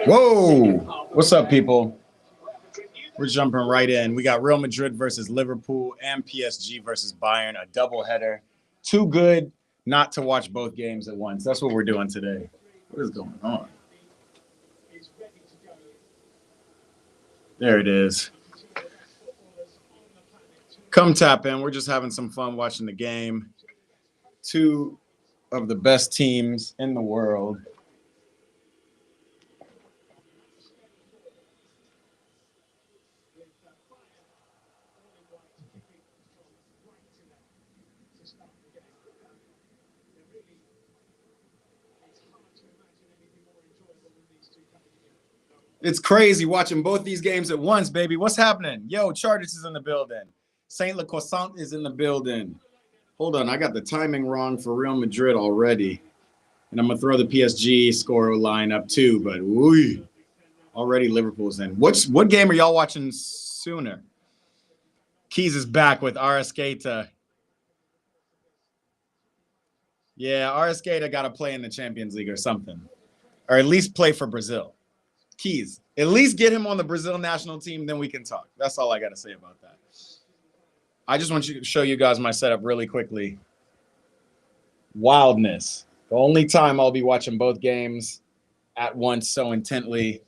Whoa! What's up, people? We're jumping right in. We got Real Madrid versus Liverpool and PSG versus Bayern, a doubleheader. Too good not to watch both games at once. That's what we're doing today. What is going on? There it is. Come tap in. We're just having some fun watching the game. Two of the best teams in the world. It's crazy watching both these games at once, baby. What's happening? Yo, Charters is in the building. Saint Le Croissant is in the building. Hold on, I got the timing wrong for Real Madrid already. And I'm going to throw the PSG score line up too, but already Liverpool's in. What game are y'all watching sooner? Keys is back with Arrascaeta. Yeah, Arrascaeta got to play in the Champions League or something. Or at least play for Brazil. Keys, at least get him on the Brazil national team, then we can talk. That's all I got to say about that. I just want to show you guys my setup really quickly. Wildness. The only time I'll be watching both games at once so intently.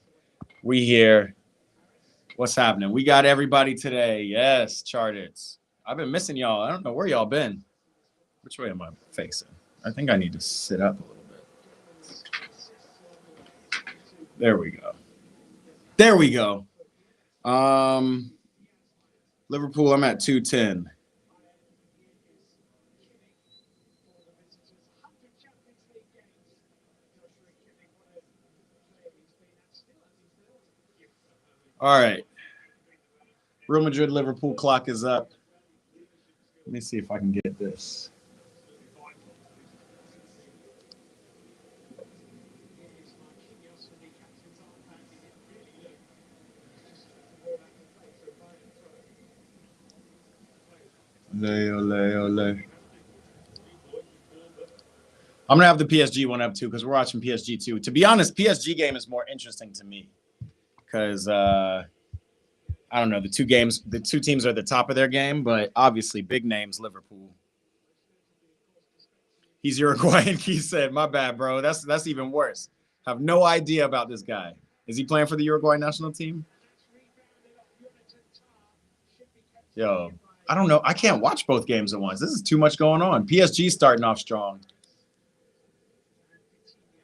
We here. What's happening? We got everybody today. Yes, Charters. I've been missing y'all. I don't know where y'all been. Which way am I facing? I think I need to sit up a little bit. There we go. There we go. Liverpool, I'm at 210. All right. Real Madrid, Liverpool clock is up. Let me see if I can get this. Ole. I'm going to have the PSG one up too because we're watching PSG too. To be honest, PSG game is more interesting to me because I don't know. The two teams are at the top of their game, but obviously big names, Liverpool. He's Uruguayan, he said. My bad, bro. That's even worse. Have no idea about this guy. Is he playing for the Uruguay national team? Yo, I don't know. I can't watch both games at once. This is too much going on. PSG starting off strong.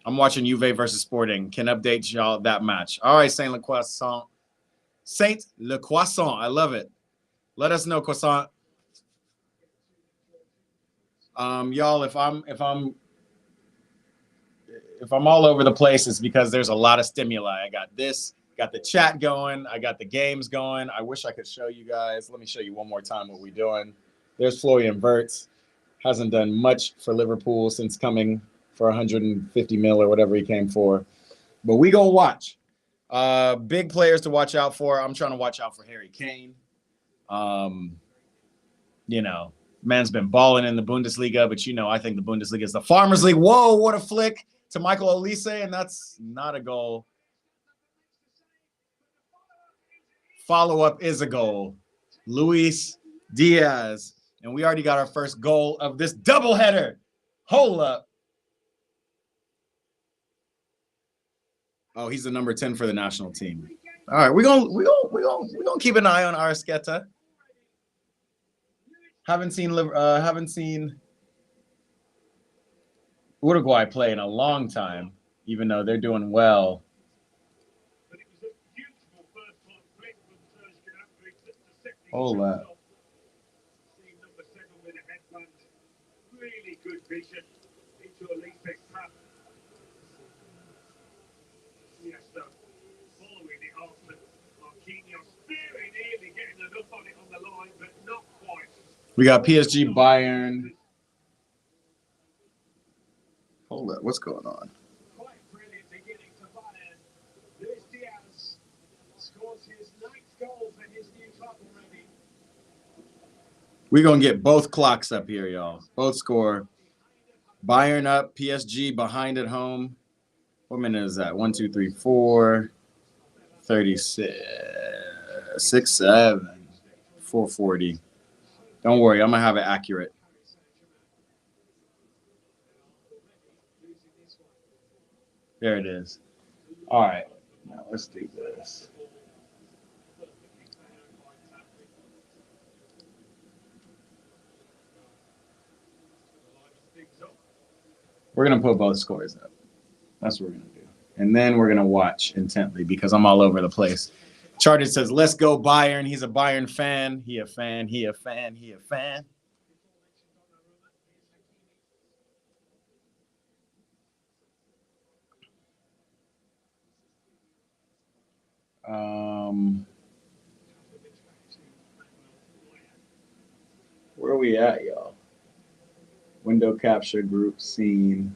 I'm watching Juve versus Sporting. Can update y'all that match. All right, Saint Le Croissant. Saint Le Croissant. I love it. Let us know, Croissant. Y'all, if I'm all over the place, it's because there's a lot of stimuli. I got this, got the chat going, I got the games going. I wish I could show you guys. Let me show you one more time what we're doing. There's Florian Wirtz. Hasn't done much for Liverpool since coming for 150 mil or whatever he came for. But we gonna watch. Big players to watch out for. I'm trying to watch out for Harry Kane. You know, man's been balling in the Bundesliga, but I think the Bundesliga is the Farmers League. Whoa, what a flick to Michael Olise, and that's not a goal. Follow-up is a goal. Luis Diaz. And we already got our first goal of this doubleheader. Hold up. Oh, he's the number 10 for the national team. All right, we're gonna keep an eye on Arrascaeta. Haven't seen Uruguay play in a long time, even though they're doing well. Hold up. Really good vision into Olise's path. Yes, following it after Marquinhos very nearly getting enough on it on the line, but not quite. We got PSG Bayern. Hold up, what's going on? Quite brilliant beginning to Bayern. Luis Diaz scores his 9th goal for his new club already. We're going to get both clocks up here, y'all. Both score. Bayern up, PSG behind at home. What minute is that? 1, 2, 3, 4, 36, 6, 7, 440. Don't worry, I'm gonna have it accurate. There it is. All right, now let's do this. We're gonna put both scores up. That's what we're gonna do. And then we're gonna watch intently because I'm all over the place. Charted says, "Let's go Bayern." He's a Bayern fan. He a fan. He a fan. He a fan. Where are we at, y'all? Window capture, group scene.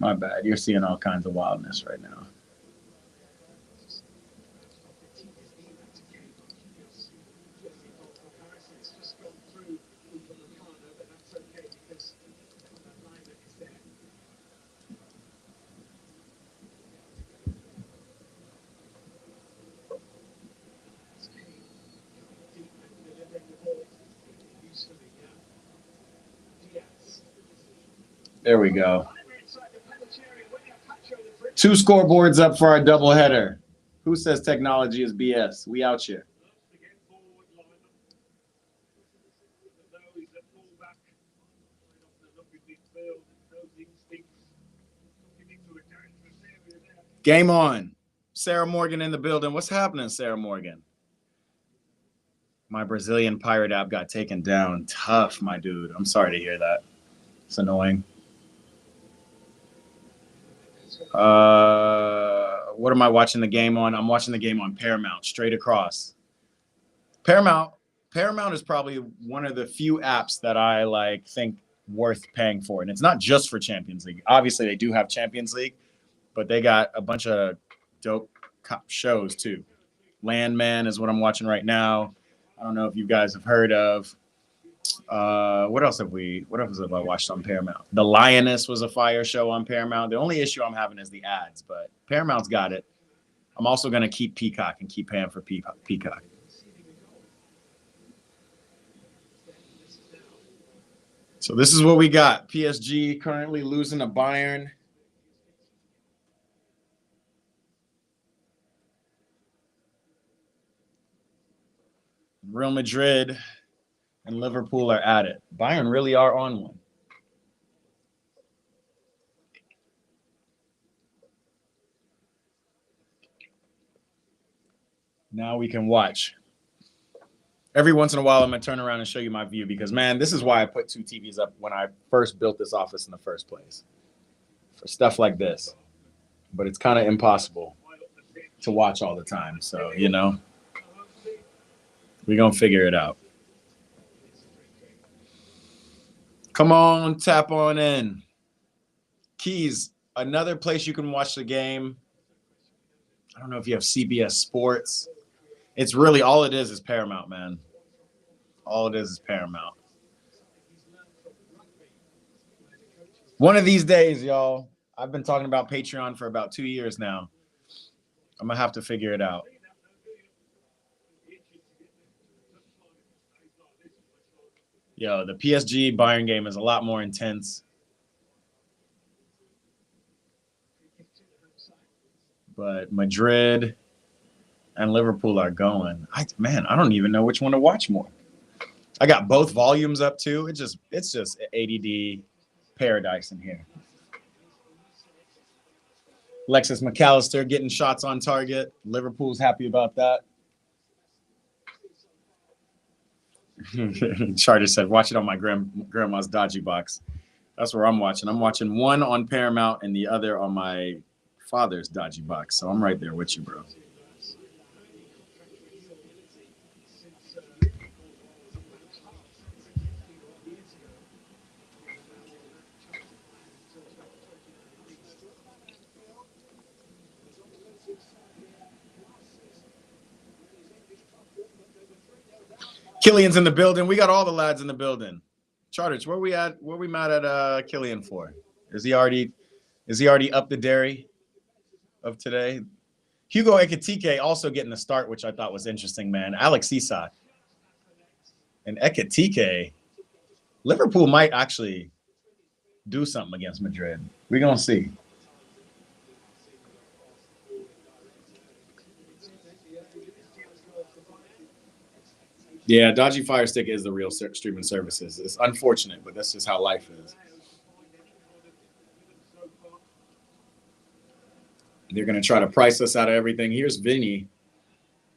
My bad. You're seeing all kinds of wildness right now. There we go. 2 scoreboards up for our doubleheader. Who says technology is BS? We out here. Game on. Sarah Morgan in the building. What's happening, Sarah Morgan? My Brazilian pirate app got taken down. Tough, my dude. I'm sorry to hear that. It's annoying. What am I watching the game on? I'm watching the game on Paramount, straight across. Paramount is probably one of the few apps that I think worth paying for, and it's not just for Champions League. Obviously, they do have Champions League, but they got a bunch of dope shows too. Landman is what I'm watching right now. I don't know if you guys have heard of. What else have I watched on Paramount? The Lioness was a fire show on Paramount. The only issue I'm having is the ads, but Paramount's got it. I'm also going to keep Peacock and keep paying for Peacock. So this is what we got. PSG currently losing to Bayern. Real Madrid and Liverpool are at it. Bayern really are on one. Now we can watch. Every once in a while, I'm going to turn around and show you my view because, man, this is why I put 2 TVs up when I first built this office in the first place. For stuff like this. But it's kind of impossible to watch all the time. So, we're going to figure it out. Come on, tap on in. Keys, another place you can watch the game. I don't know if you have CBS Sports. It's really all it is Paramount, man. All it is Paramount. One of these days, y'all, I've been talking about Patreon for about 2 years now. I'm going to have to figure it out. Yo, the PSG Bayern game is a lot more intense. But Madrid and Liverpool are going. I don't even know which one to watch more. I got both volumes up too. It's just ADD paradise in here. Alexis McAllister getting shots on target. Liverpool's happy about that. Charter said, watch it on my grandma's dodgy box. That's where I'm watching. I'm watching one on Paramount and the other on my father's dodgy box. So I'm right there with you, bro. Killian's in the building. We got all the lads in the building. Charters, where we at? Where we mad at Killian for? Is he already up the dairy of today? Hugo Ekitike also getting the start, which I thought was interesting, man. Alex Isak and Ekitike. Liverpool might actually do something against Madrid. We're gonna see. Yeah, dodgy Fire Stick is the real streaming services. It's unfortunate, but that's just how life is. They're going to try to price us out of everything. Here's Vinny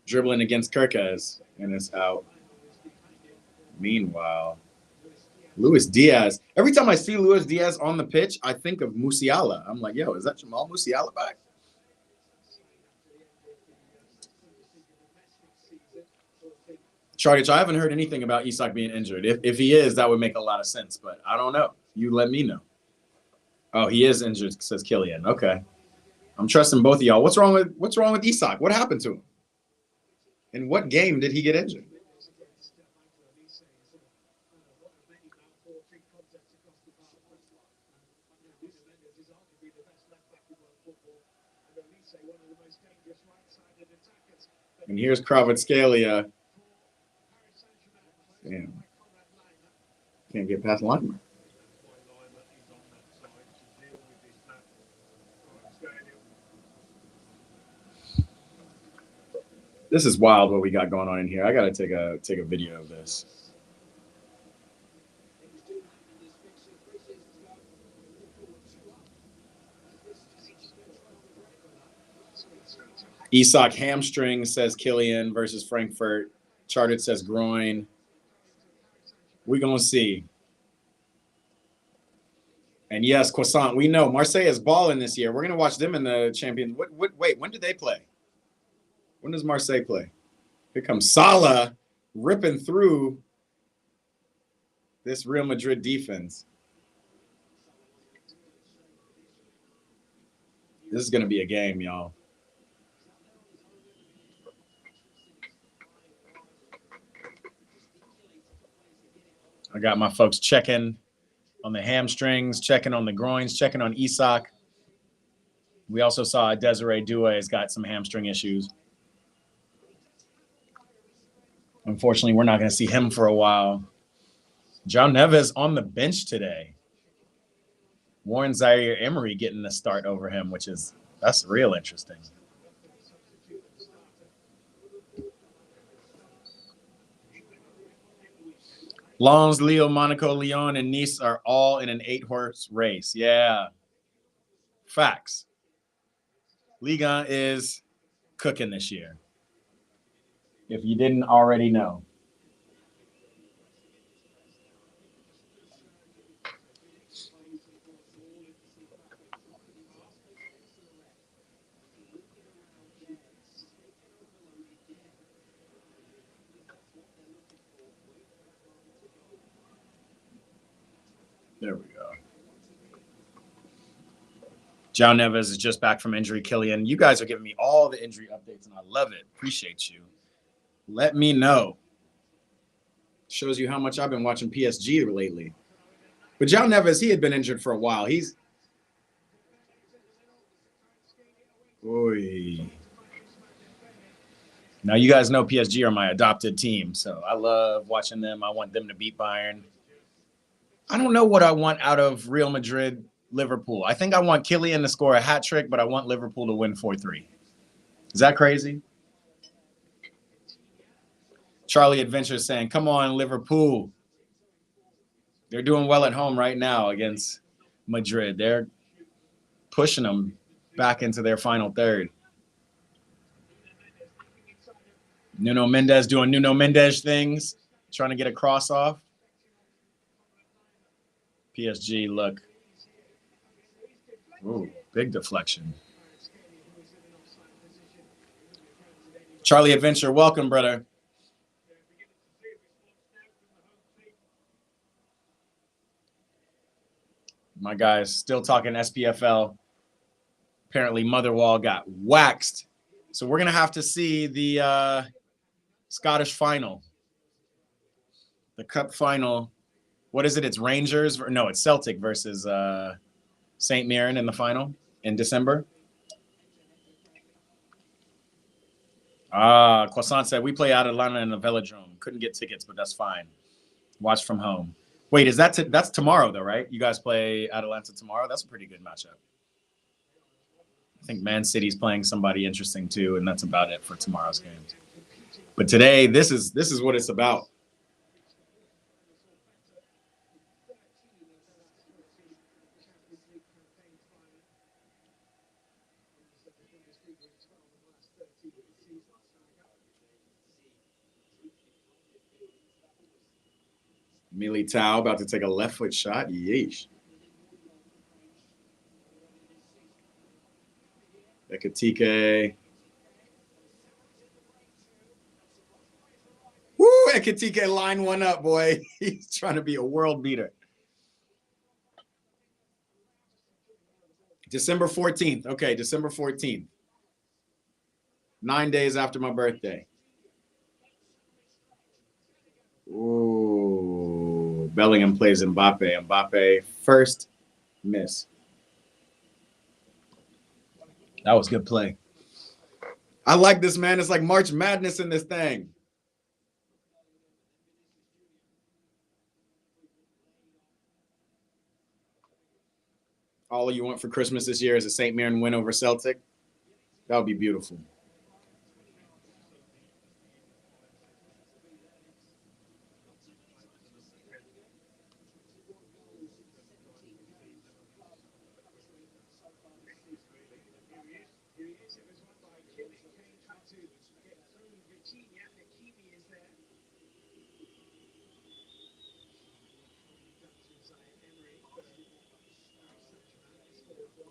dribbling against Kirkez, and it's out. Meanwhile, Luis Diaz. Every time I see Luis Diaz on the pitch, I think of Musiala. I'm like, yo, is that Jamal Musiala back? Chargage, I haven't heard anything about Isak being injured. If he is, that would make a lot of sense, but I don't know. You let me know. Oh, he is injured, says Killian. Okay. I'm trusting both of y'all. What's wrong with Isak? What happened to him? In what game did he get injured? And here's Kvaratskhelia. Damn. Can't get past lineman. This is wild what we got going on in here. I gotta take a video of this. Isak hamstring, says Killian, versus Frankfurt. Charted says groin. We're gonna see. And yes, Croissant, we know Marseille is balling this year. We're gonna watch them in the Champions. Wait, when do they play? When does Marseille play? Here comes Salah ripping through this Real Madrid defense. This is gonna be a game, y'all. I got my folks checking on the hamstrings, checking on the groins, checking on Isak. We also saw Desiree Doué has got some hamstring issues. Unfortunately, we're not going to see him for a while. João Neves on the bench today. Warren Zaire-Emery getting the start over him, that's real interesting. Lens, Lille, Monaco, Lyon, and Nice are all in an 8-horse race. Yeah. Facts. Liga is cooking this year. If you didn't already know. There we go. João Neves is just back from injury. Killian, you guys are giving me all the injury updates, and I love it. Appreciate you. Let me know. Shows you how much I've been watching PSG lately. But João Neves, he had been injured for a while. Oy. Now, you guys know PSG are my adopted team, so I love watching them. I want them to beat Bayern. I don't know what I want out of Real Madrid, Liverpool. I think I want Killian to score a hat trick, but I want Liverpool to win 4-3. Is that crazy? Charlie Adventure saying, come on, Liverpool. They're doing well at home right now against Madrid. They're pushing them back into their final third. Nuno Mendes doing Nuno Mendes things, trying to get a cross off. PSG, look. Ooh, big deflection. Charlie Adventure, welcome, brother. My guys still talking SPFL. Apparently, Motherwell got waxed. So we're going to have to see the Scottish final. The Cup final. What is it? It's Rangers. No, it's Celtic versus St. Mirren in the final in December. Croissant said, we play Atalanta in the Velodrome. Couldn't get tickets, but that's fine. Watch from home. Wait, is that that's tomorrow, though, right? You guys play Atalanta tomorrow? That's a pretty good matchup. I think Man City's playing somebody interesting, too, and that's about it for tomorrow's games. But today, this is what it's about. Militao about to take a left foot shot. Yeesh. Ekatike. Woo! Ekatike line one up, boy. He's trying to be a world beater. December 14th. Okay, December 14th. 9 days after my birthday. Ooh. Bellingham plays Mbappe. Mbappe first miss. That was good play. I like this, man. It's like March Madness in this thing. All you want for Christmas this year is a St. Mirren win over Celtic. That would be beautiful.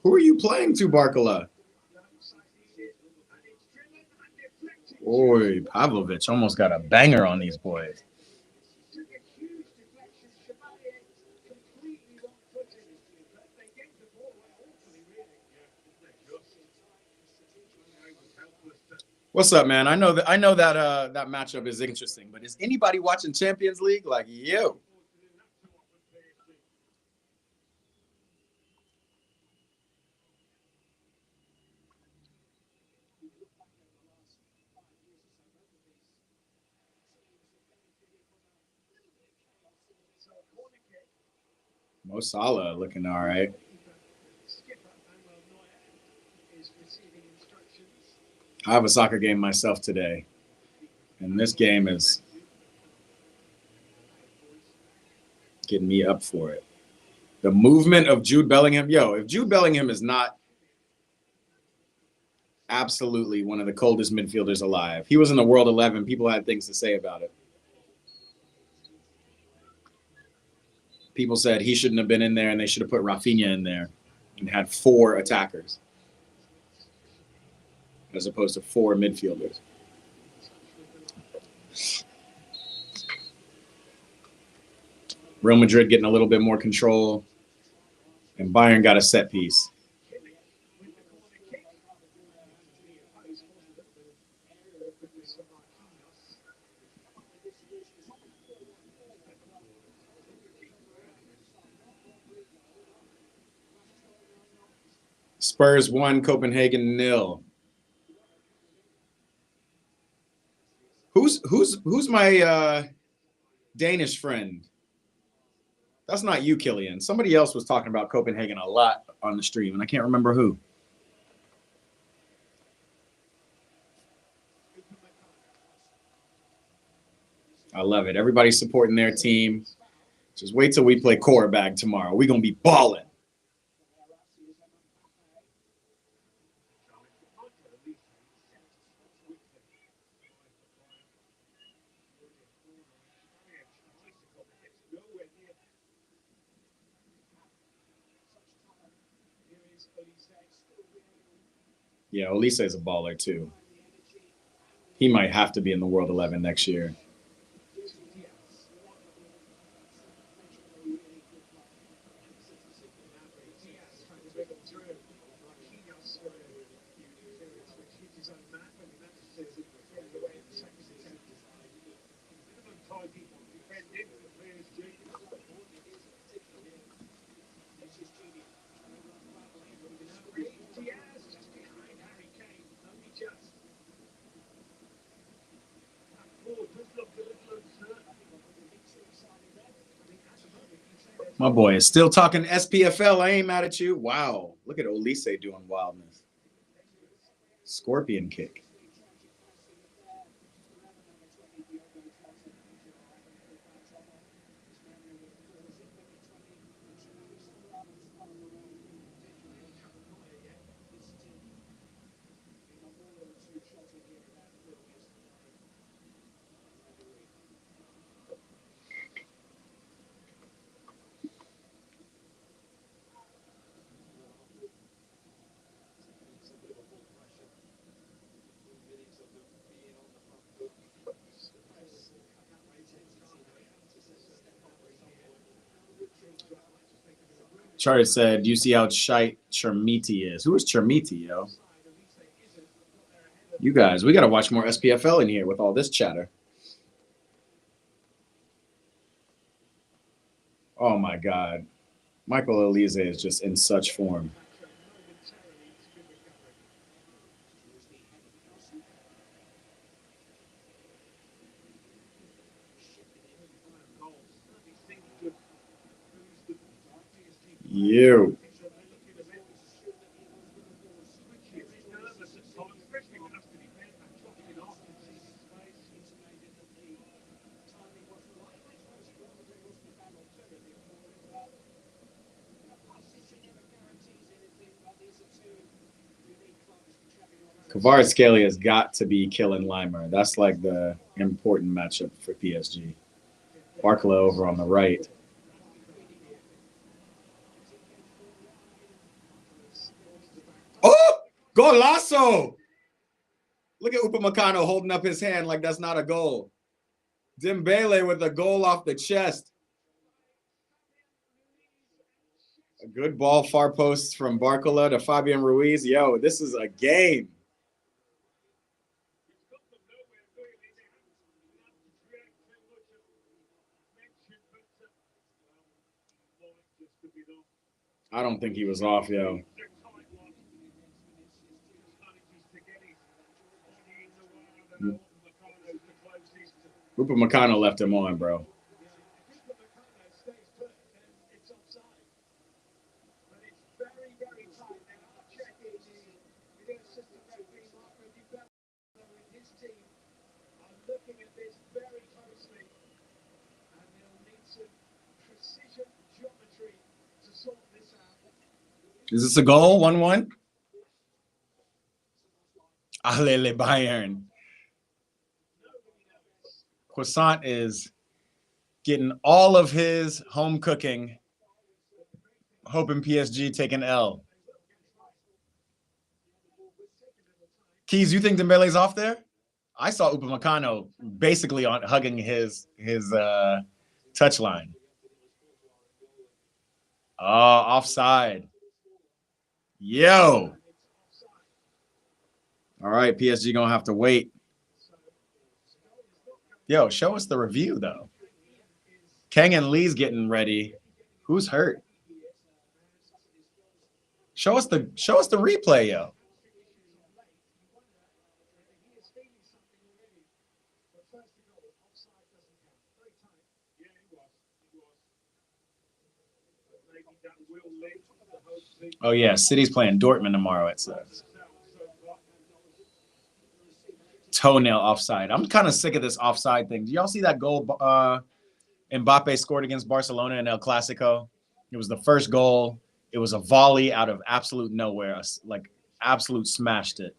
Who are you playing to, Barcola? Oi, Pavlovic almost got a banger on these boys. What's up, man? I know that that matchup is interesting, but is anybody watching Champions League? Like you? Mo Salah looking all right. I have a soccer game myself today, and this game is getting me up for it. The movement of Jude Bellingham. Yo, if Jude Bellingham is not absolutely one of the coldest midfielders alive, he was in the World 11. People had things to say about it. People said he shouldn't have been in there, and they should have put Rafinha in there and had 4 attackers as opposed to 4 midfielders. Real Madrid getting a little bit more control, and Bayern got a set piece. Spurs 1, Copenhagen 0. Who's my Danish friend? That's not you, Killian. Somebody else was talking about Copenhagen a lot on the stream, and I can't remember who. I love it. Everybody's supporting their team. Just wait till we play quarterback tomorrow. We're going to be balling. Yeah, Olise is a baller too. He might have to be in the World 11 next year. My boy is still talking SPFL. I ain't mad at you. Wow. Look at Olise doing wildness. Scorpion kick. Charlie said, "Do you see how shite Chermiti is? Who is Chermiti, yo? You guys, we got to watch more SPFL in here with all this chatter." Oh my God. Michael Olise is just in such form. You. Kvaratskhelia has got to be killing Limer. That's like the important matchup for PSG. Barcola over on the right. Oh, golazo! Look at Upamecano holding up his hand like that's not a goal. Dembele with a goal off the chest. A good ball, far post from Barcola to Fabian Ruiz. Yo, this is a game. I don't think he was off, yo. Upamecano left him on, bro. Is this a goal? 1-1? Alele Bayern. Croissant is getting all of his home cooking, hoping PSG take an L. Keys, you think Dembele's off there? I saw Upamecano basically on hugging his touchline. Oh, offside. Yo. All right, PSG gonna have to wait. Yo, show us the review though. Kang and Lee's getting ready. Who's hurt? Show us the replay, yo. Oh yeah, City's playing Dortmund tomorrow, it says. Toenail offside. I'm kind of sick of this offside thing. Do y'all see that goal Mbappe scored against Barcelona in El Clasico? It was the first goal. It was a volley out of absolute nowhere, like absolute smashed it.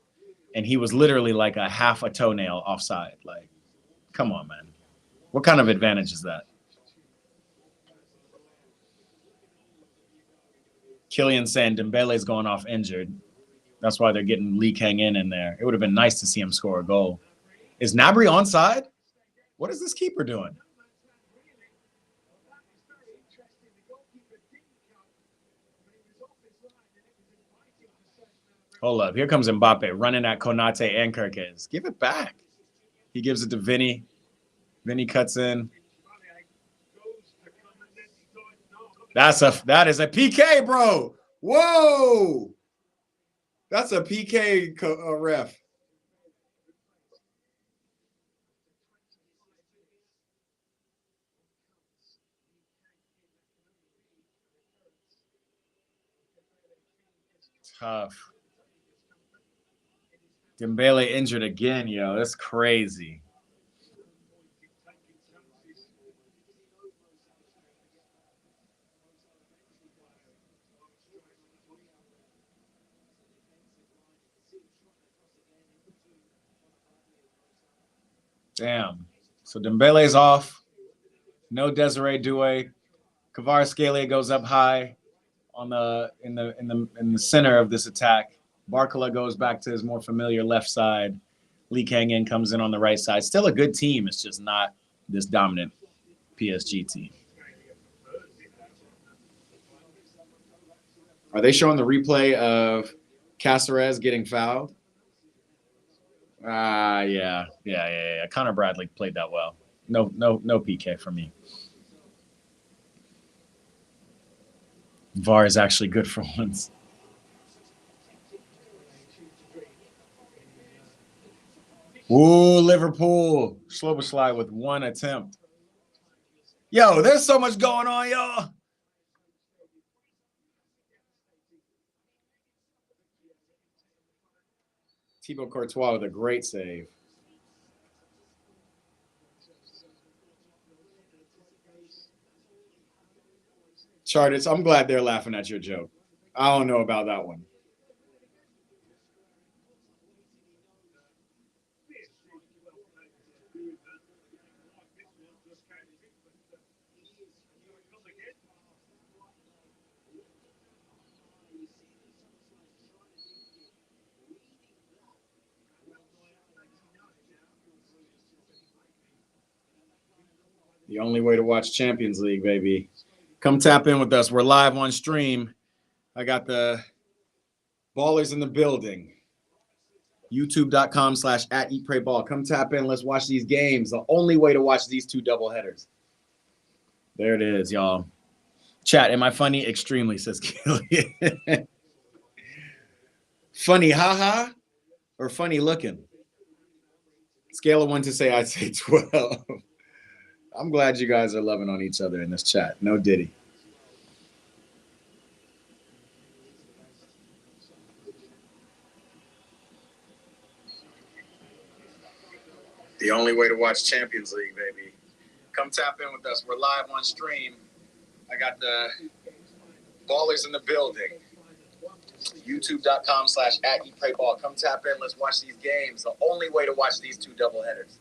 And he was literally like a half a toenail offside. Like, come on, man. What kind of advantage is that? Kylian saying Dembele's going off injured. That's why they're getting Lee Kang in there. It would have been nice to see him score a goal. Is Gnabry onside? What is this keeper doing? Hold up. Here comes Mbappe running at Konate and Kirkes. Give it back. He gives it to Vinny. Vinny cuts in. That is a PK, bro. Whoa. That's a PK ref. Tough. Dembele injured again, yo. That's crazy. Damn. So Dembele's off. No Desiree Doué. Kvaratskhelia goes up high on the center of this attack. Barcola goes back to his more familiar left side. Lee Kang-in comes in on the right side. Still a good team. It's just not this dominant PSG team. Are they showing the replay of Caceres getting fouled? Yeah. Connor Bradley played that well. No PK for me. VAR is actually good for once. Ooh, Liverpool. Sloboslai with one attempt. Yo, there's so much going on, y'all. Thibaut Courtois with a great save. Charters, I'm glad they're laughing at your joke. I don't know about that one. The only way to watch Champions League, baby. Come tap in with us. We're live on stream. I got the ballers in the building. YouTube.com/@EatPrayBall. Come tap in. Let's watch these games. The only way to watch these two doubleheaders. There it is, y'all. Chat, am I funny? Extremely, says Killian. Funny, haha, or funny looking? Scale of 1 to say, I'd say 12. I'm glad you guys are loving on each other in this chat. No Diddy. The only way to watch Champions League, baby. Come tap in with us. We're live on stream. I got the ballers in the building. YouTube.com/@EatPrayBall. Come tap in. Let's watch these games. The only way to watch these two doubleheaders.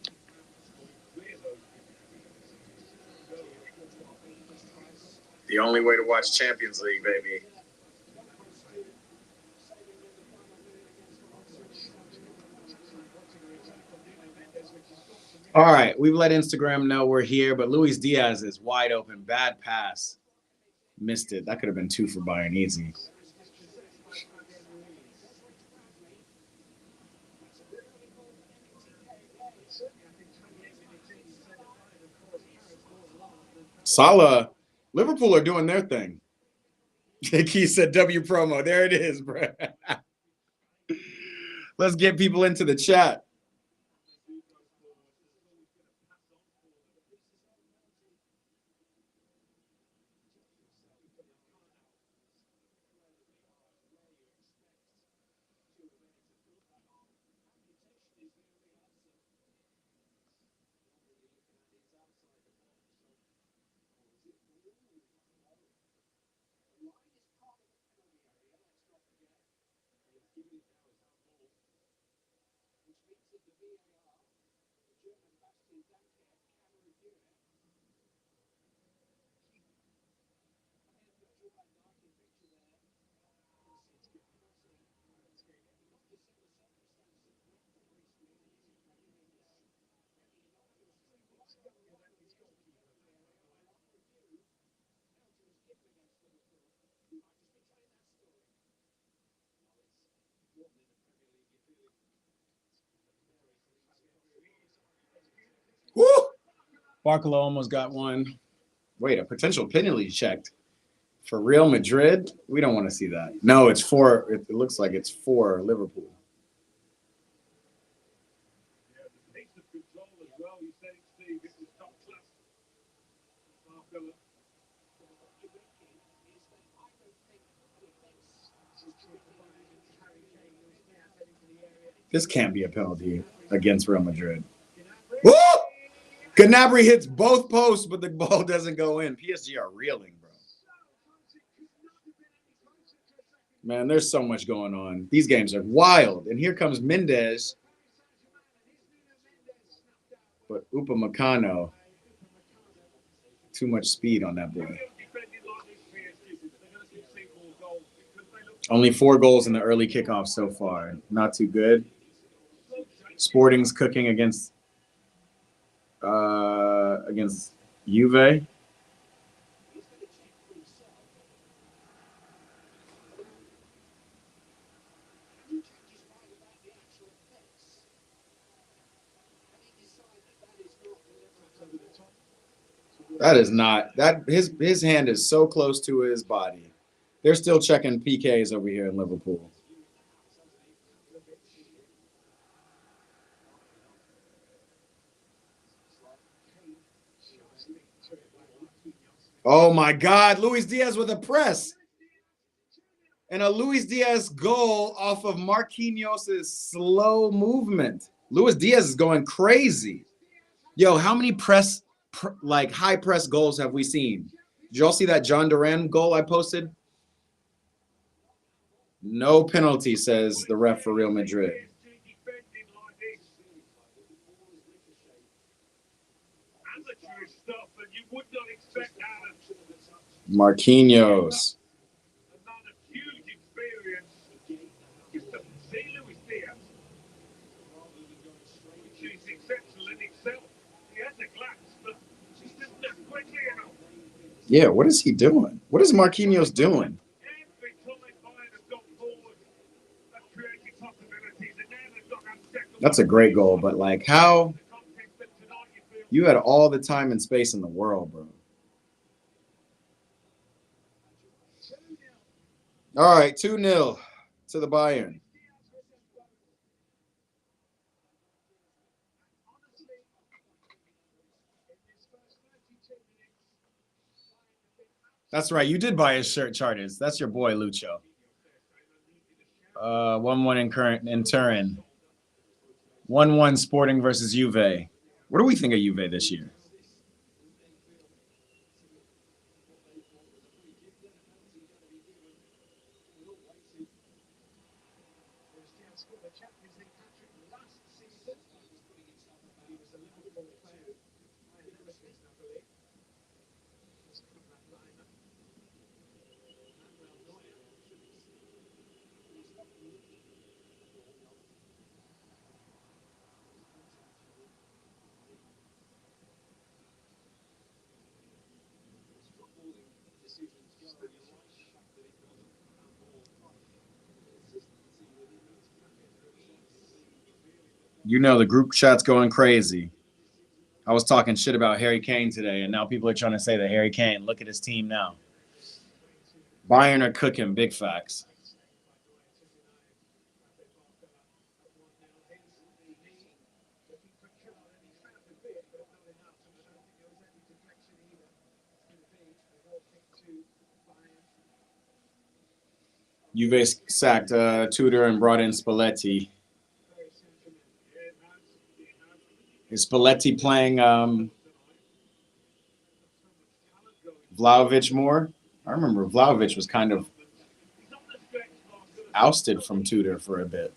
The only way to watch Champions League, baby. All right, we've let Instagram know we're here, but Luis Diaz is wide open. Bad pass. Missed it. That could have been 2 for Bayern easy. Salah, Liverpool are doing their thing. Key said W promo. There it is, bro. Let's get people into the chat. Woo! Barcola almost got one. Wait, a potential penalty checked for Real Madrid? We don't want to see that. No, it's for, it looks like it's for Liverpool. This can't be a penalty against Real Madrid. Woo! Gnabry hits both posts, but the ball doesn't go in. PSG are reeling, bro. Man, there's so much going on. These games are wild. And here comes Mendes. But Upamecano, too much speed on that boy. Only 4 goals in the early kickoff so far. Not too good. Sporting's cooking against Juve. That is not that his hand is so close to his body. They're still checking PKs over here in Liverpool. Oh my God, Luis Diaz with a press. And a Luis Diaz goal off of Marquinhos' slow movement. Luis Diaz is going crazy. Yo, how many high press goals have we seen? Did y'all see that John Duran goal I posted? No penalty, says the ref for Real Madrid. Marquinhos. Yeah, what is he doing? What is Marquinhos doing? That's a great goal, but like how you had all the time and space in the world, bro. All right, 2-0 to the Bayern. That's right. You did buy his shirt, Charters. That's your boy, Lucho. 1-1 in Turin. 1-1 Sporting versus Juve. What do we think of Juve this year? You know the group chat's going crazy. I was talking shit about Harry Kane today, and now people are trying to say that Harry Kane, look at his team now. Bayern are cooking, big facts. Juve sacked Tudor and brought in Spalletti. Is Spalletti playing Vlahovic more? I remember Vlahovic was kind of ousted from Tudor for a bit.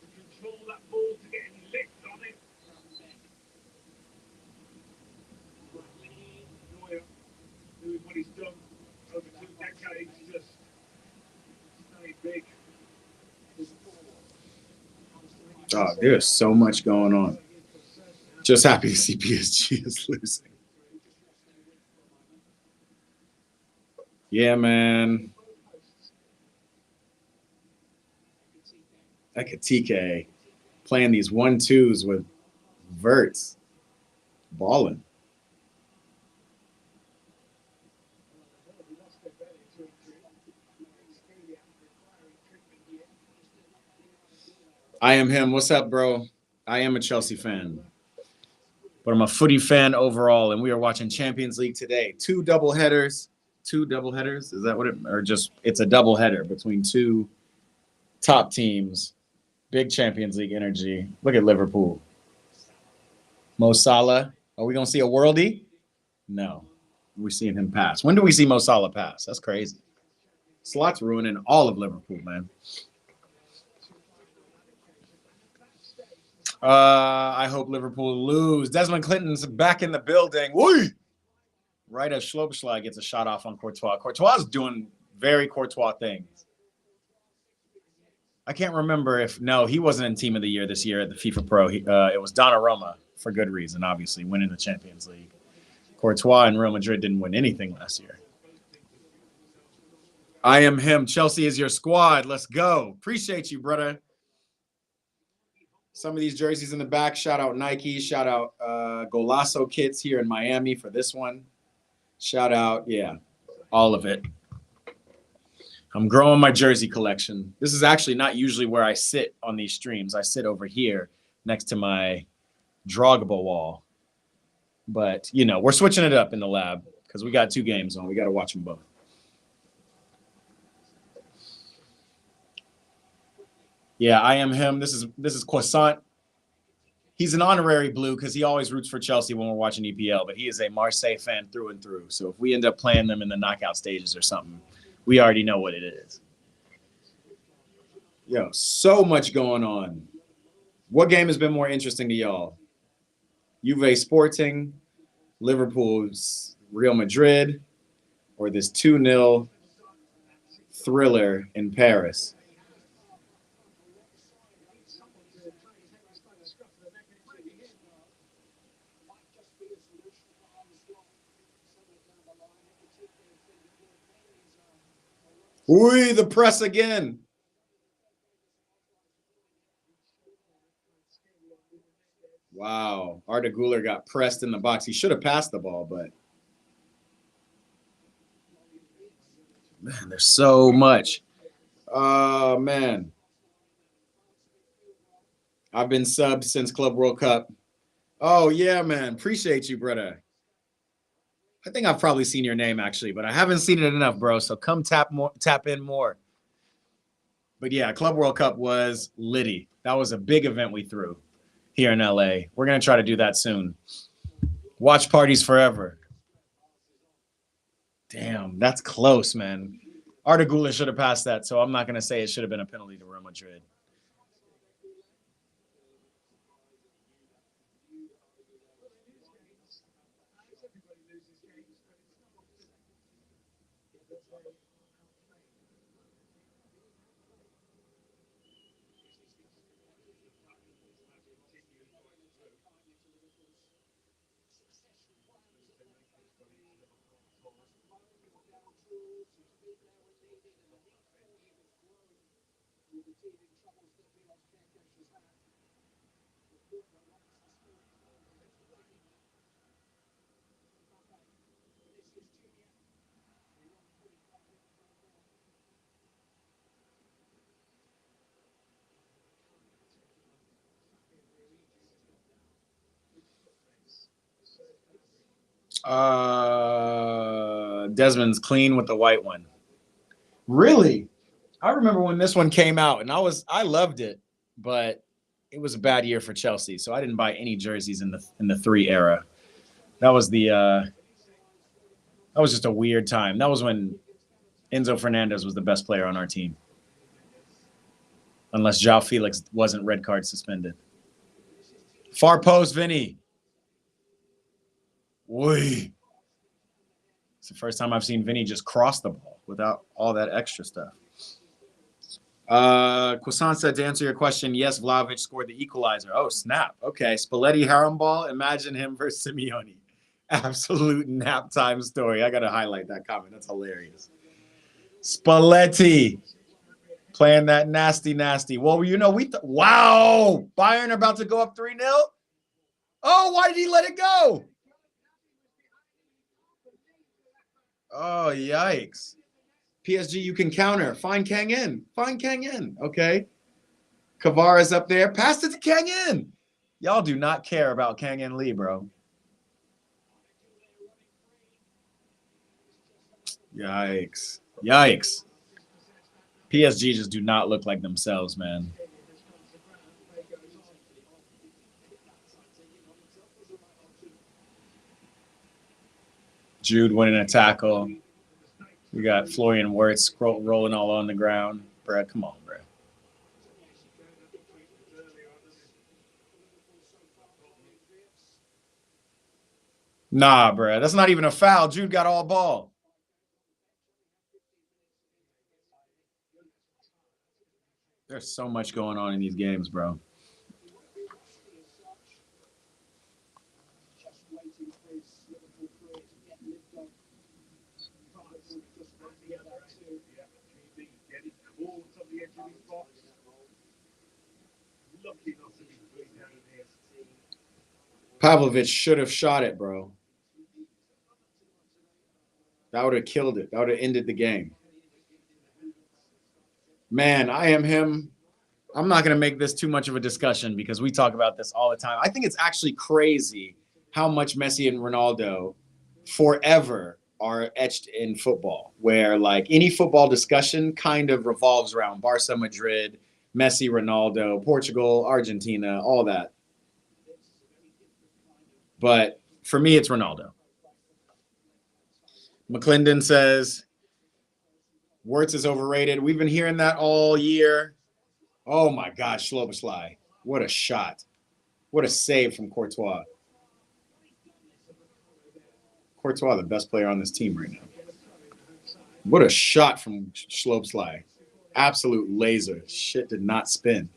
Oh, there's so much going on. Just happy to see PSG is losing. Yeah, man. Ekatike playing these 1-2s with Verts. Balling. I am him. What's up, bro? I am a Chelsea fan, but I'm a footy fan overall, and we are watching Champions League today. 2 double headers. 2 double headers? Is that what it? Or just it's a double header between 2 top teams. Big Champions League energy. Look at Liverpool. Mo Salah. Are we going to see a worldie? No. We're seeing him pass. When do we see Mo Salah pass? That's crazy. Slot's ruining all of Liverpool, man. I hope Liverpool lose. Desmond Clinton's back in the building. Woo! Right as Schlobschlag gets a shot off on Courtois. Courtois is doing very Courtois things. I can't remember if, no, he wasn't in Team of the Year this year at the FIFA Pro. It was Donnarumma, for good reason, obviously, winning the Champions League. Courtois and Real Madrid didn't win anything last year. I am him. Chelsea is your squad. Let's go. Appreciate you, brother. Some of these jerseys in the back. Shout out Nike. Shout out Golasso Kits here in Miami for this one. Shout out, yeah, all of it. I'm growing my jersey collection. This is actually not usually where I sit on these streams. I sit over here next to my Drogba wall. But, you know, we're switching it up in the lab because we got 2 games on. We got to watch them both. Yeah, I am him. This is Croissant. He's an honorary blue because he always roots for Chelsea when we're watching EPL, but he is a Marseille fan through and through. So if we end up playing them in the knockout stages or something, we already know what it is. Yo, so much going on. What game has been more interesting to y'all? Juve Sporting, Liverpool's Real Madrid, or this 2-0 thriller in Paris? Ooh, the press again. Wow. Arda Güler got pressed in the box. He should have passed the ball, but man, there's so much. Oh, man. I've been subbed since Club World Cup. Oh, yeah, man. Appreciate you, brother. I think I've probably seen your name, actually, but I haven't seen it enough, bro. So come tap in more. But, yeah, Club World Cup was litty. That was a big event we threw here in LA. We're going to try to do that soon. Watch parties forever. Damn, that's close, man. Arda Güler should have passed that, so I'm not going to say it should have been a penalty to Real Madrid. Desmond's clean with the white one. Really? I remember when this one came out, and I loved it, but it was a bad year for Chelsea, so I didn't buy any jerseys in the 3 era. That was just a weird time. That was when Enzo Fernandez was the best player on our team, unless João Felix wasn't red card suspended. Far post, Vinny. Oy. It's the first time I've seen Vinny just cross the ball without all that extra stuff. Kwasan said, to answer your question, yes, Vlahovic scored the equalizer. Oh, snap. Okay, Spalletti Haramball. Imagine him versus Simeone. Absolute nap time story. I got to highlight that comment. That's hilarious. Spalletti playing that nasty. Well, you know, wow. Bayern about to go up 3-0. Oh, why did he let it go? Oh, yikes. PSG, you can counter. Find Kang In. Okay. Kvara's up there. Pass it to Kang In. Y'all do not care about Kang In Lee, bro. Yikes. PSG just do not look like themselves, man. Jude winning a tackle. We got Florian Wirtz rolling all on the ground. Bruh, come on, bruh. Nah, bruh. That's not even a foul. Jude got all ball. There's so much going on in these games, bro. Pavlovich should have shot it, bro. That would have killed it. That would have ended the game. Man, I am him. I'm not going to make this too much of a discussion because we talk about this all the time. I think it's actually crazy how much Messi and Ronaldo forever are etched in football, where like any football discussion kind of revolves around Barca, Madrid, Messi, Ronaldo, Portugal, Argentina, all that. But for me, it's Ronaldo. McClendon says Wirtz is overrated. We've been hearing that all year. Oh my gosh, Szoboszlai. What a shot. What a save from Courtois. Courtois, the best player on this team right now. What a shot from Szoboszlai. Absolute laser. Shit did not spin.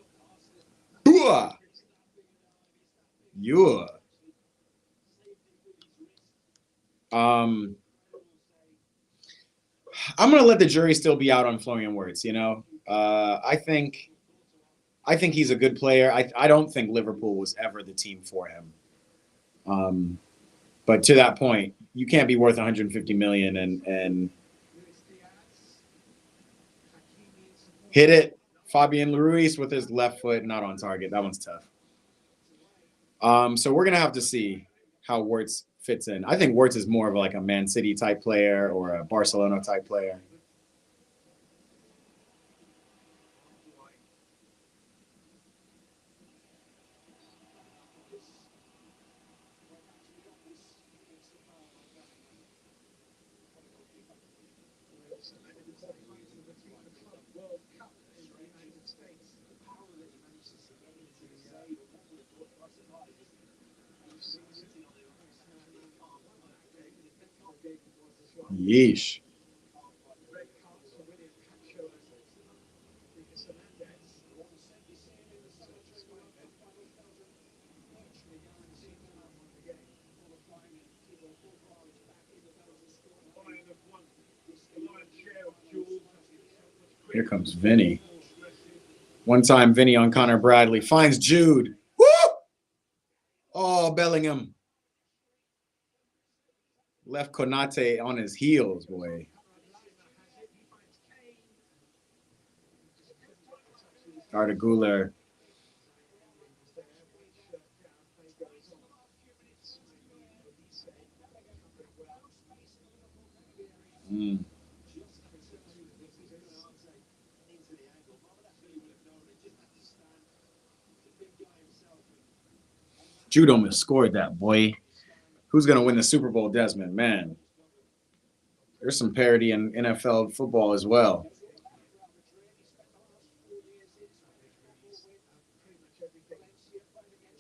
Yeah. I'm gonna let the jury still be out on Florian Wirtz. You know, I think he's a good player. I don't think Liverpool was ever the team for him. But to that point, you can't be worth 150 million and hit it. Fabian Ruiz with his left foot, not on target. That one's tough. So we're gonna have to see how Wirtz fits in. I think Wirtz is more of like a Man City type player or a Barcelona type player. Yeesh. Here comes Vinny. One time, Vinny on Connor Bradley finds Jude. Woo! Oh, Bellingham. Left Konate on his heels, boy. Arda Güler. Jude almost scored that, boy. Who's going to win the Super Bowl, Desmond? Man, there's some parity in NFL football as well.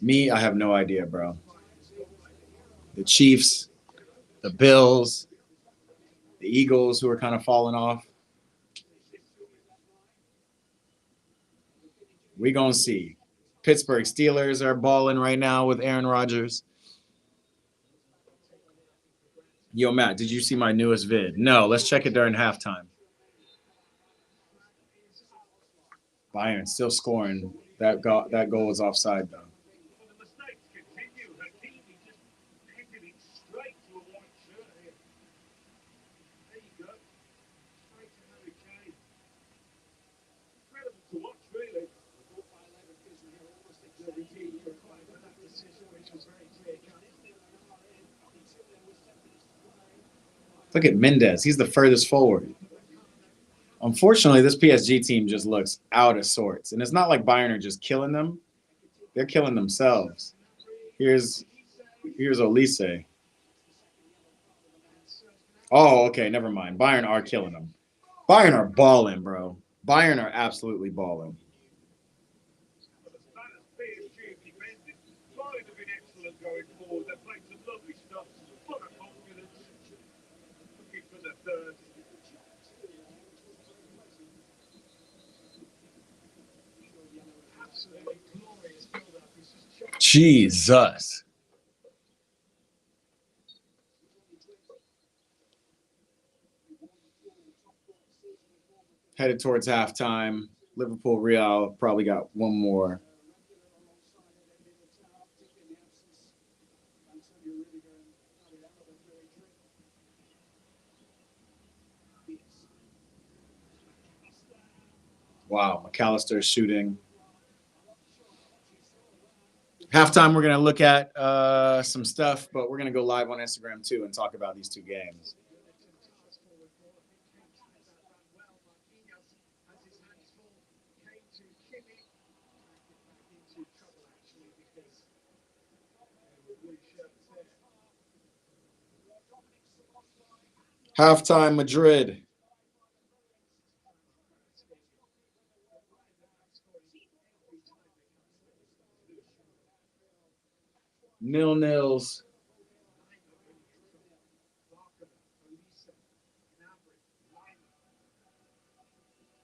Me, I have no idea, bro. The Chiefs, the Bills, the Eagles, who are kind of falling off. We gonna see. Pittsburgh Steelers are balling right now with Aaron Rodgers. Yo, Matt, did you see my newest vid? No, let's check it during halftime. Bayern still scoring. That goal was offside, though. Look at Mendes. He's the furthest forward. Unfortunately, this PSG team just looks out of sorts. And it's not like Bayern are just killing them. They're killing themselves. Here's Olise. Oh, okay, never mind. Bayern are killing them. Bayern are balling, bro. Bayern are absolutely balling. Jesus. Headed towards halftime. Liverpool Real probably got one more. Wow, McAllister's shooting. Halftime, we're gonna look at some stuff, but we're gonna go live on Instagram too and talk about these two games. Halftime, Madrid. 0-0s.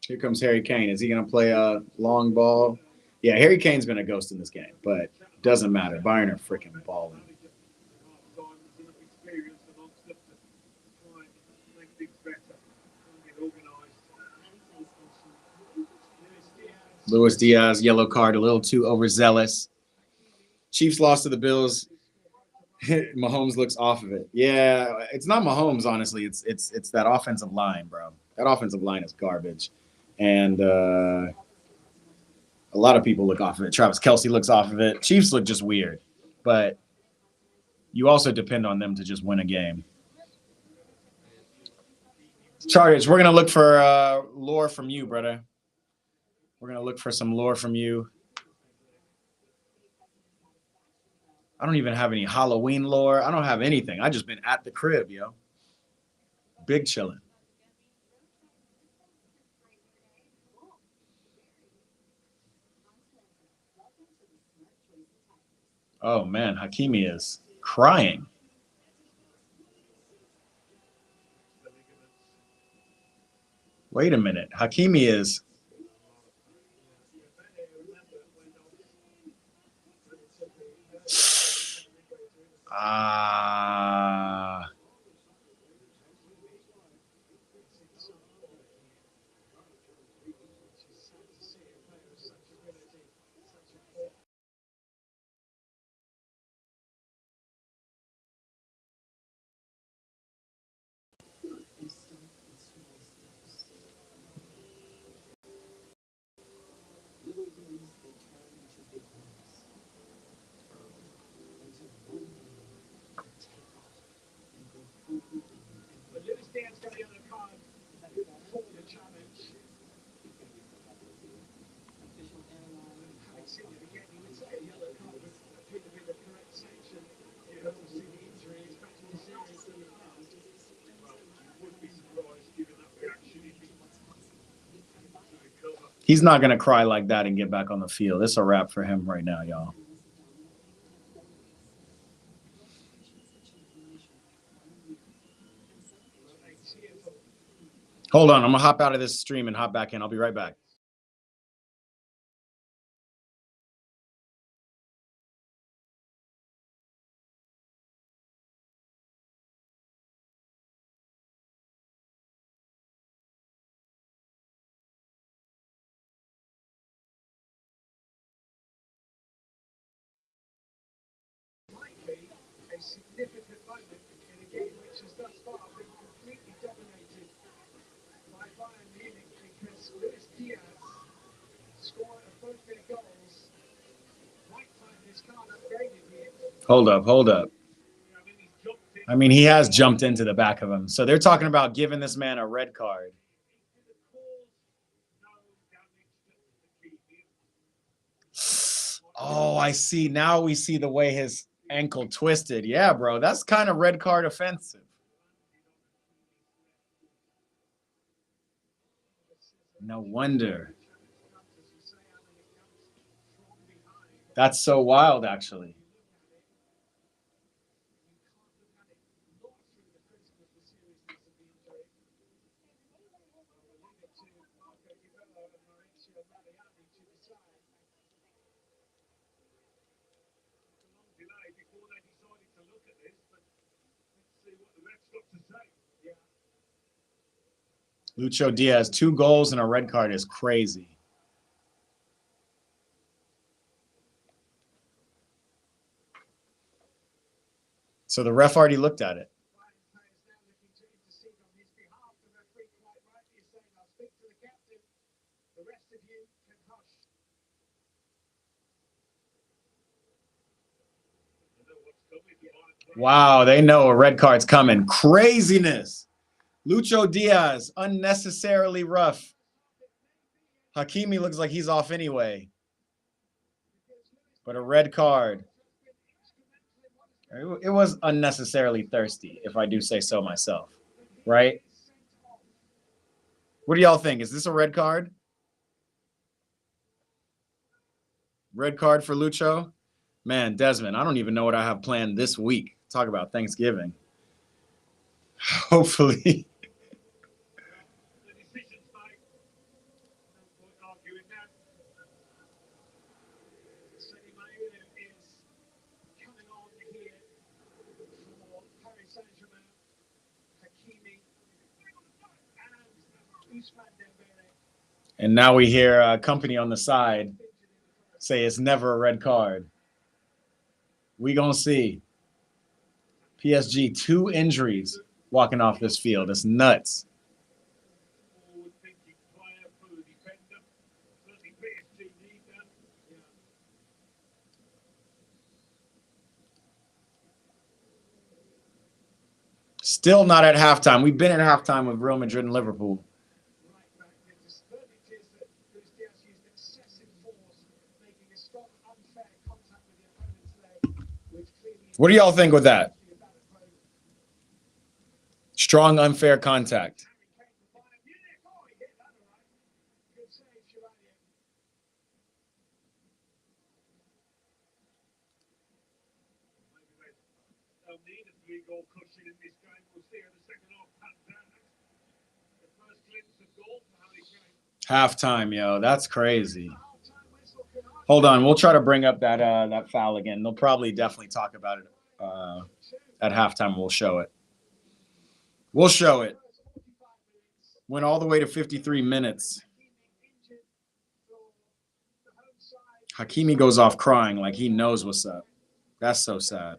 Here comes Harry Kane. Is he going to play a long ball? Yeah, Harry Kane's been a ghost in this game, but doesn't matter. Bayern are freaking balling. Luis Diaz, yellow card, a little too overzealous. Chiefs lost to the Bills. Mahomes looks off of it. Yeah, it's not Mahomes, honestly. It's that offensive line, bro. That offensive line is garbage, and a lot of people look off of it. Travis Kelce looks off of it. Chiefs look just weird, but you also depend on them to just win a game. Chargers, we're gonna look for lore from you, brother. We're gonna look for some lore from you. I don't even have any Halloween lore. I don't have anything. I just been at the crib, yo. Big chilling. Oh man, Hakimi is crying. Wait a minute. Hakimi is ah he's not gonna cry like that and get back on the field. It's a wrap for him right now, y'all. Hold on, I'm gonna hop out of this stream and hop back in. I'll be right back. Hold up, hold up. I mean, he has jumped into the back of him. So they're talking about giving this man a red card. Oh, I see. Now we see the way his ankle twisted. Yeah, bro. That's kind of red card offensive. No wonder. That's so wild, actually. Lucho Diaz, 2 goals and a red card is crazy. So the ref already looked at it. Wow, they know a red card's coming. Craziness. Lucho Diaz, unnecessarily rough. Hakimi looks like he's off anyway. But a red card. It was unnecessarily thirsty, if I do say so myself. Right? What do y'all think? Is this a red card? Red card for Lucho? Man, Desmond, I don't even know what I have planned this week. Talk about Thanksgiving. Hopefully. And now we hear a company on the side say it's never a red card. We gonna see. PSG, 2 injuries walking off this field. It's nuts. Still not at halftime. We've been at halftime with Real Madrid and Liverpool. What do y'all think with that? Strong, unfair contact. Halftime, yo. That's crazy. Hold on. We'll try to bring up that foul again. They'll probably definitely talk about it at halftime. We'll show it. We'll show it. Went all the way to 53 minutes. Hakimi goes off crying like he knows what's up. That's so sad.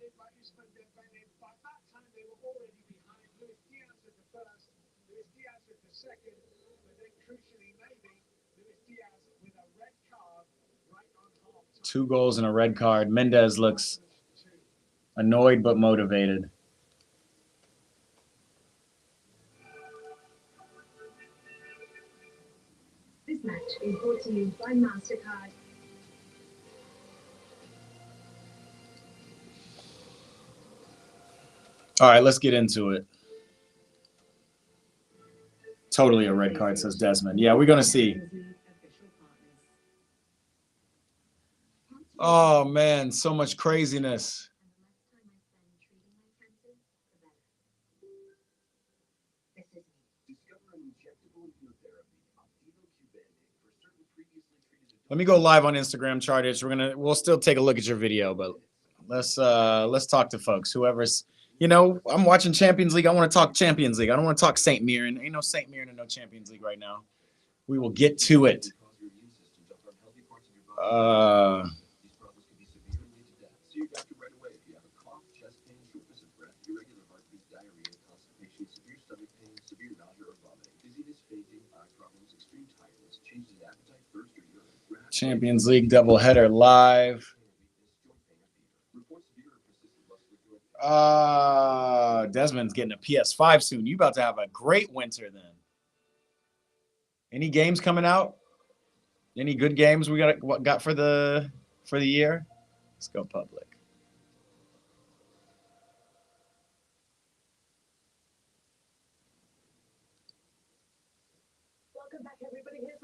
Two goals and a red card. Mendez looks annoyed but motivated. This match is brought to you by MasterCard. All right, let's get into it. Totally a red card, says Desmond. Yeah, we're going to see. Oh, man, so much craziness. Let me go live on Instagram, Charters. We'll still take a look at your video, but let's talk to folks. Whoever's, I'm watching Champions League. I want to talk Champions League. I don't want to talk St. Mirren. Ain't no St. Mirren and no Champions League right now. We will get to it. Champions League doubleheader live. Desmond's getting a PS5 soon. You about to have a great winter then. Any games coming out? Any good games we got for the year? Let's go public. Welcome back, everybody. Here's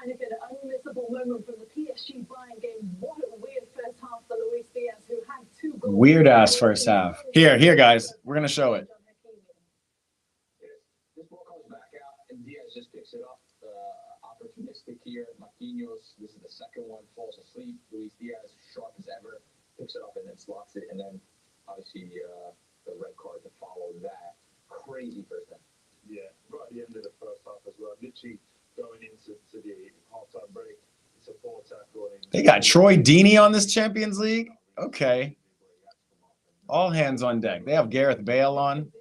And if an unmissable moment from the PSG Bayern game, what a weird first half for Luis Diaz, who had 2 goals. Weird ass first half. Here, guys. We're gonna show it. This ball comes back out, and Diaz just picks it up. Opportunistic here. Marquinhos, this is the second one, falls asleep. Luis Diaz, sharp as ever, picks it up and then slots it. And then, obviously, the red card to follow that. Crazy first half. Yeah, right at the end of the first half as well. Literally going into the halftime break. It's a 4 tackle. They got Troy Deeney on this Champions League. Okay. All hands on deck. They have Gareth Bale on.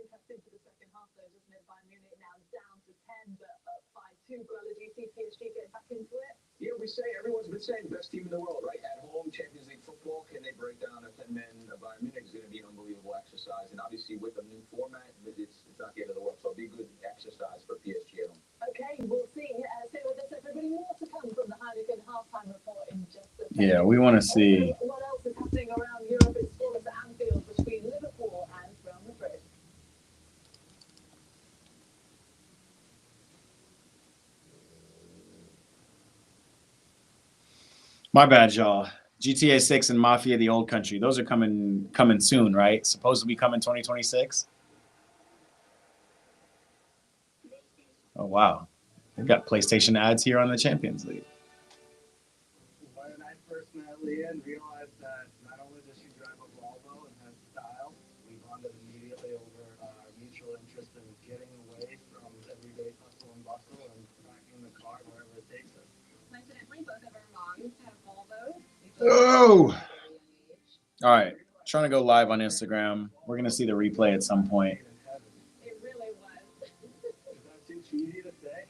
Yeah, we say everyone's been saying best team in the world, right? At home, Champions League football. Can they break down a 10-man Bayern Munich? Is going to be an unbelievable exercise, and obviously with the new format, it's not the end of the world. So it'll be a good exercise for PSG at home. Okay, we'll see. Stay with us, everybody. More to come from the Heineken halftime report in just a second. Yeah, we want to see. What else is happening around Europe? It's full of Anfield between Liverpool and Real Madrid. My bad, y'all. GTA 6 and Mafia: The Old Country. Those are coming soon, right? Supposed to be coming 2026. Oh wow, they've got PlayStation ads here on the Champions League. When I first met Leah and realized that not only does she drive a Volvo and has style, we bonded immediately over our mutual interest in getting away from everyday hustle and bustle and tracking the car wherever it takes us. Coincidentally, both of our moms have Volvos. Oh, all right. Trying to go live on Instagram. We're gonna see the replay at some point. It really was. Is that too cheesy to say?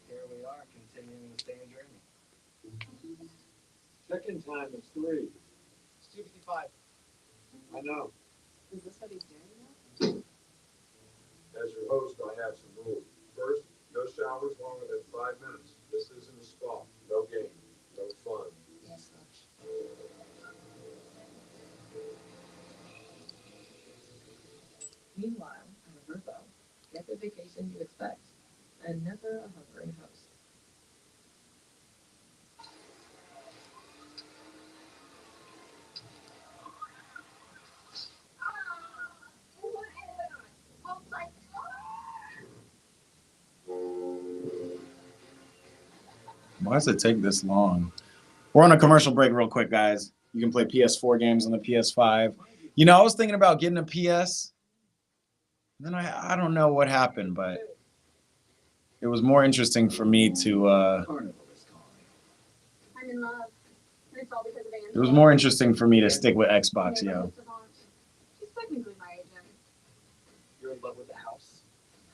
Here we are, continuing the same journey. Check-in time is 3. It's 2:55. I know. Is this what he's doing now? As your host, I have some rules. First, no showers longer than 5 minutes. This isn't a spa. No game. No fun. Yes, Coach. Meanwhile, at a Verbo, get the vacation you expect, and never a hovering host. Why does it take this long? We're on a commercial break real quick, guys. You can play PS4 games on the PS5. You know, I was thinking about getting a PS. Then I don't know what happened, but it was more interesting for me to I'm in love. It's all because of Anne. it was more interesting for me to stick with Xbox, yo. She's technically my agent. You're in love with the house.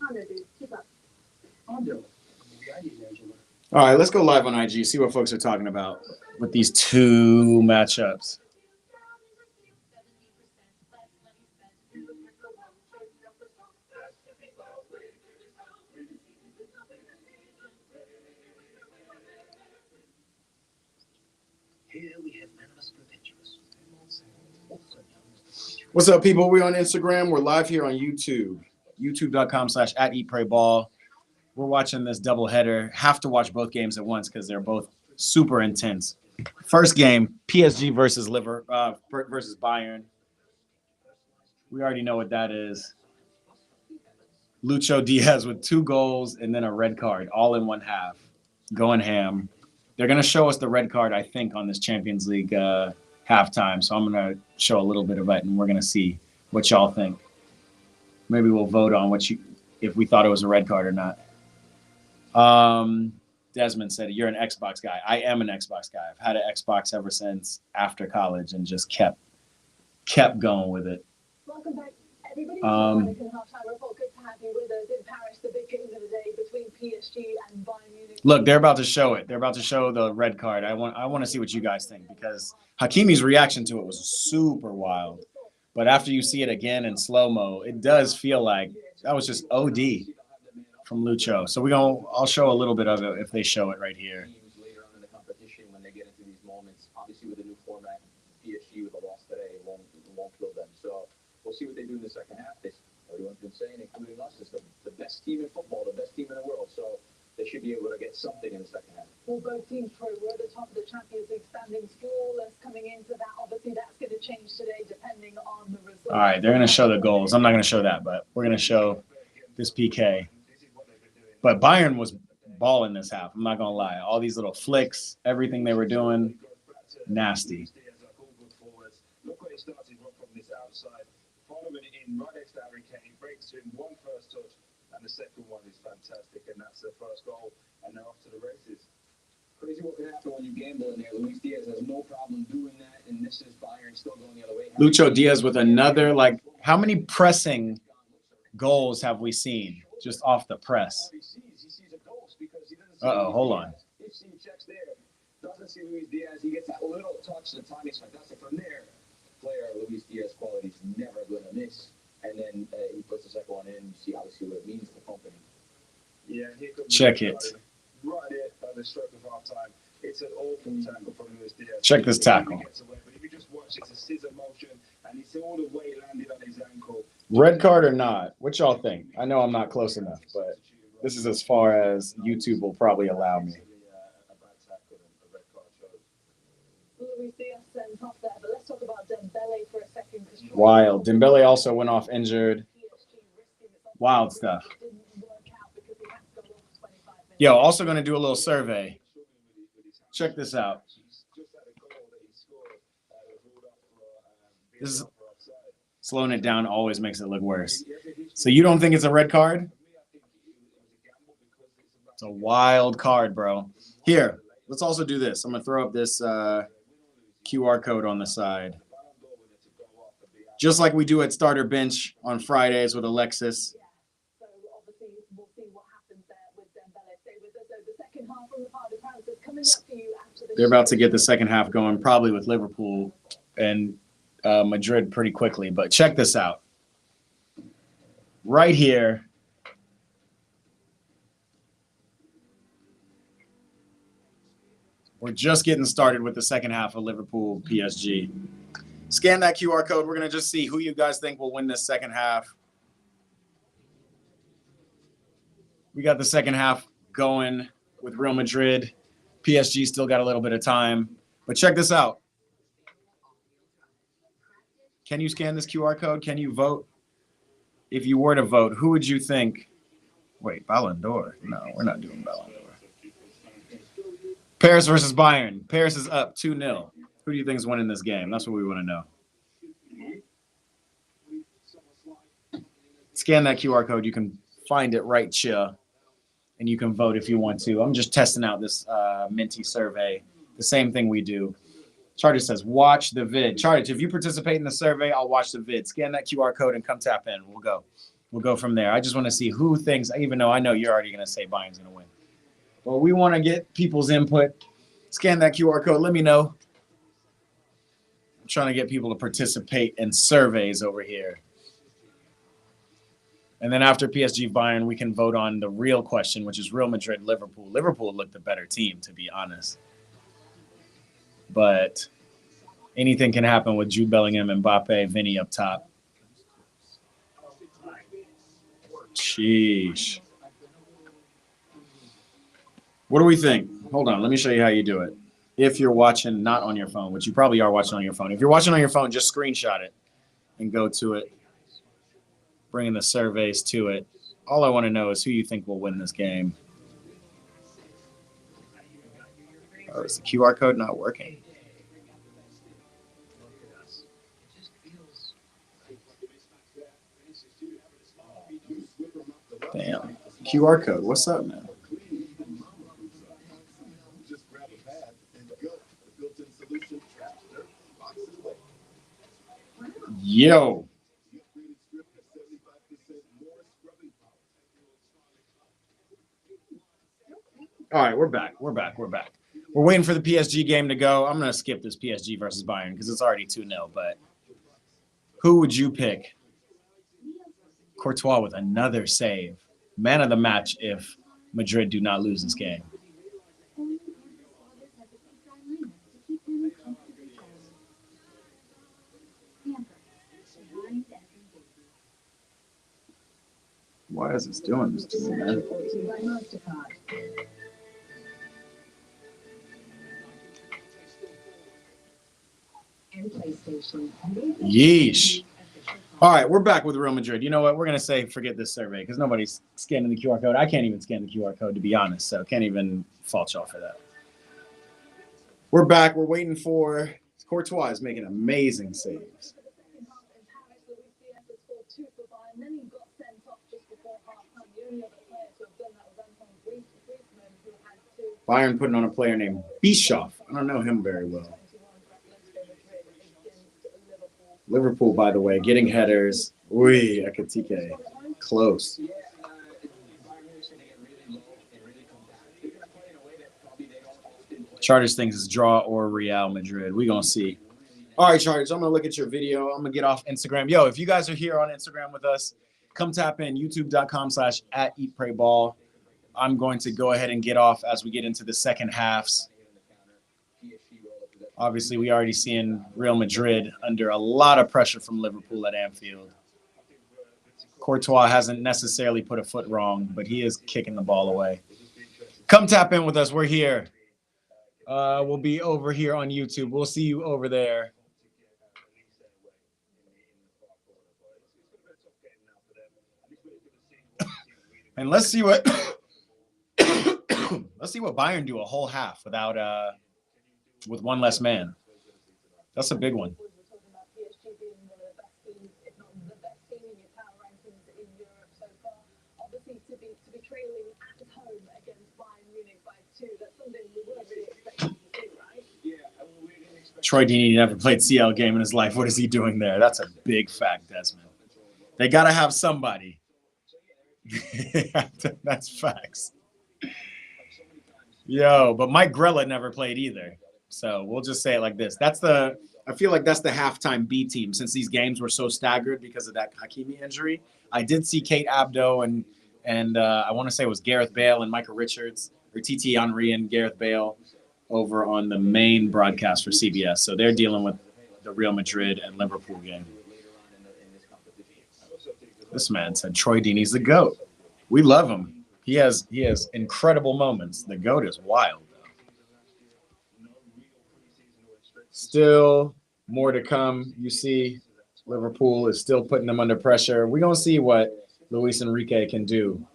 Honda, dude. Keep up. Maybe I need Angela. All right, let's go live on IG, see what folks are talking about with these two matchups. Here we have Animus Perpetuus. What's up, people? We're on Instagram. We're live here on YouTube. YouTube.com/@EatPrayBall. We're watching this doubleheader. Have to watch both games at once because they're both super intense. First game, PSG versus versus Bayern. We already know what that is. Lucho Diaz with 2 goals and then a red card, all in one half. Going ham. They're going to show us the red card, I think, on this Champions League halftime. So I'm going to show a little bit of it, and we're going to see what y'all think. Maybe we'll vote on if we thought it was a red card or not. Desmond said, you're an Xbox guy. I am an Xbox guy. I've had an Xbox ever since after college and just kept going with it. Welcome back, everybody. Heineken halftime report. Good to have you with us in Paris. The big game of the day between PSG and Bayern Munich. Look, they're about to show it. They're about to show the red card. I want to see what you guys think because Hakimi's reaction to it was super wild. But after you see it again in slow-mo, it does feel like that was just OD from Lucho. So I'll show a little bit of it if they show it right here. Later on in the competition, when they get into these moments, obviously with the new format, PSG with a loss today won't kill them. So we'll see what they do in the second half. Everyone's been saying, including us, it's the best team in football, the best team in the world. So they should be able to get something in the second half. Well, both teams, Troy, were at the top of the Champions League standings, flawless coming into that. Obviously, that's going to change today depending on the result. All right, they're going to show the goals. I'm not going to show that, but we're going to show this PK. But Bayern was balling this half. I'm not going to lie. All these little flicks, everything they were doing, nasty. Look where he started from this outside, following it in right next to Harry Kane. He breaks to him one first touch, and the second one is fantastic, and that's the first goal, and they're off to the races. Crazy what can happen when you gamble in there. Luis Diaz has no problem doing that, and this is Bayern still going the other way. Lucho Diaz with another, like, how many pressing goals have we seen just off the press? He sees a ghost because he doesn't see Uh-oh, hold on. If he checks there, doesn't see Luis Diaz, he gets that little touch, the timing's fantastic. From there, player Luis Diaz quality is never going to miss. And then he puts the second one in. You see obviously what it means to the company. Yeah, here comes Check it. Right at the stroke of half time. It's an awful tackle from Luis Diaz. Check this tackle. He gets away, but if you just watch, it's a scissor motion, and it's all the way landed on his ankle. Red card or not? What y'all think? I know I'm not close enough, but this is as far as YouTube will probably allow me. Luis Diaz sent off there, but let's talk about Dembele for a second. Wild. Dembele also went off injured. Wild stuff. Yo, also going to do a little survey. Check this out. This is slowing it down always makes it look worse. So you don't think it's a red card? It's a wild card, bro. Here, let's also do this. I'm going to throw up this QR code on the side. Just like we do at Starter Bench on Fridays with Alexis. So obviously we'll see what happens there with Dembele. Stay with us. So the second half from the part of France is coming up for you after the. They're about to get the second half going, probably with Liverpool and Madrid pretty quickly. But check this out. Right here. We're just getting started with the second half of Liverpool PSG. Scan that QR code. We're going to just see who you guys think will win this second half. We got the second half going with Real Madrid. PSG still got a little bit of time. But check this out. Can you scan this QR code? Can you vote? If you were to vote, who would you think? Wait, Ballon d'Or. No, we're not doing Ballon d'Or. Paris versus Bayern. Paris is up 2-0. Who do you think is winning this game? That's what we want to know. Scan that QR code. You can find it right here, and you can vote if you want to. I'm just testing out this Minty survey. The same thing we do. Charter says, watch the vid. Charter, if you participate in the survey, I'll watch the vid. Scan that QR code and come tap in. We'll go. We'll go from there. I just want to see who thinks, even though I know you're already going to say Bayern's going to win. Well, we want to get people's input. Scan that QR code. Let me know. I'm trying to get people to participate in surveys over here. And then after PSG Bayern, we can vote on the real question, which is Real Madrid, Liverpool. Liverpool looked the better team, to be honest. But anything can happen with Jude Bellingham, Mbappe, Vinny up top. Sheesh. What do we think? Hold on. Let me show you how you do it. If you're watching not on your phone, which you probably are watching on your phone. If you're watching on your phone, just screenshot it and go to it. Bringing the surveys to it. All I want to know is who you think will win this game. Oh, is the QR code not working? Damn. QR code. What's up, man? Yo. All right, we're back. We're waiting for the PSG game to go. I'm going to skip this PSG versus Bayern because it's already 2-0. But who would you pick? Courtois with another save. Man of the match if Madrid do not lose this game. Why is this doing this to me, man? Brought to you by Mastercard. And PlayStation. Yeesh. All right, we're back with Real Madrid. You know what? We're going to say forget this survey because nobody's scanning the QR code. I can't even scan the QR code, to be honest, so can't even fault y'all for that. We're back. We're waiting for Courtois is making amazing saves. Bayern putting on a player named Bischoff. I don't know him very well. Liverpool, by the way, getting headers. Ui, Ekitike. Close. Charters thinks it's draw or Real Madrid. We're going to see. All right, Charters, I'm going to look at your video. I'm going to get off Instagram. Yo, if you guys are here on Instagram with us, come tap in youtube.com/@eatprayball. I'm going to go ahead and get off as we get into the second halves. Obviously, we already seen Real Madrid under a lot of pressure from Liverpool at Anfield. Courtois hasn't necessarily put a foot wrong, but he is kicking the ball away. Come tap in with us. We're here. We'll be over here on YouTube. We'll see you over there. And let's see what Bayern do a whole half without with one less man. That's a big one. Troy Deeney never played CL game in his life. What is he doing there? That's a big fact, Desmond. They got to have somebody. That's facts. Yo, but Mike Grella never played either. So we'll just say it like this. I feel like that's the halftime B team since these games were so staggered because of that Hakimi injury. I did see Kate Abdo and I want to say it was Gareth Bale and Michael Richards or TT Henry and Gareth Bale over on the main broadcast for CBS. So they're dealing with the Real Madrid and Liverpool game. This man said Troy Deeney's the GOAT. We love him. He has incredible moments. The GOAT is wild, though. Still more to come. You see, Liverpool is still putting them under pressure. We're going to see what Luis Enrique can do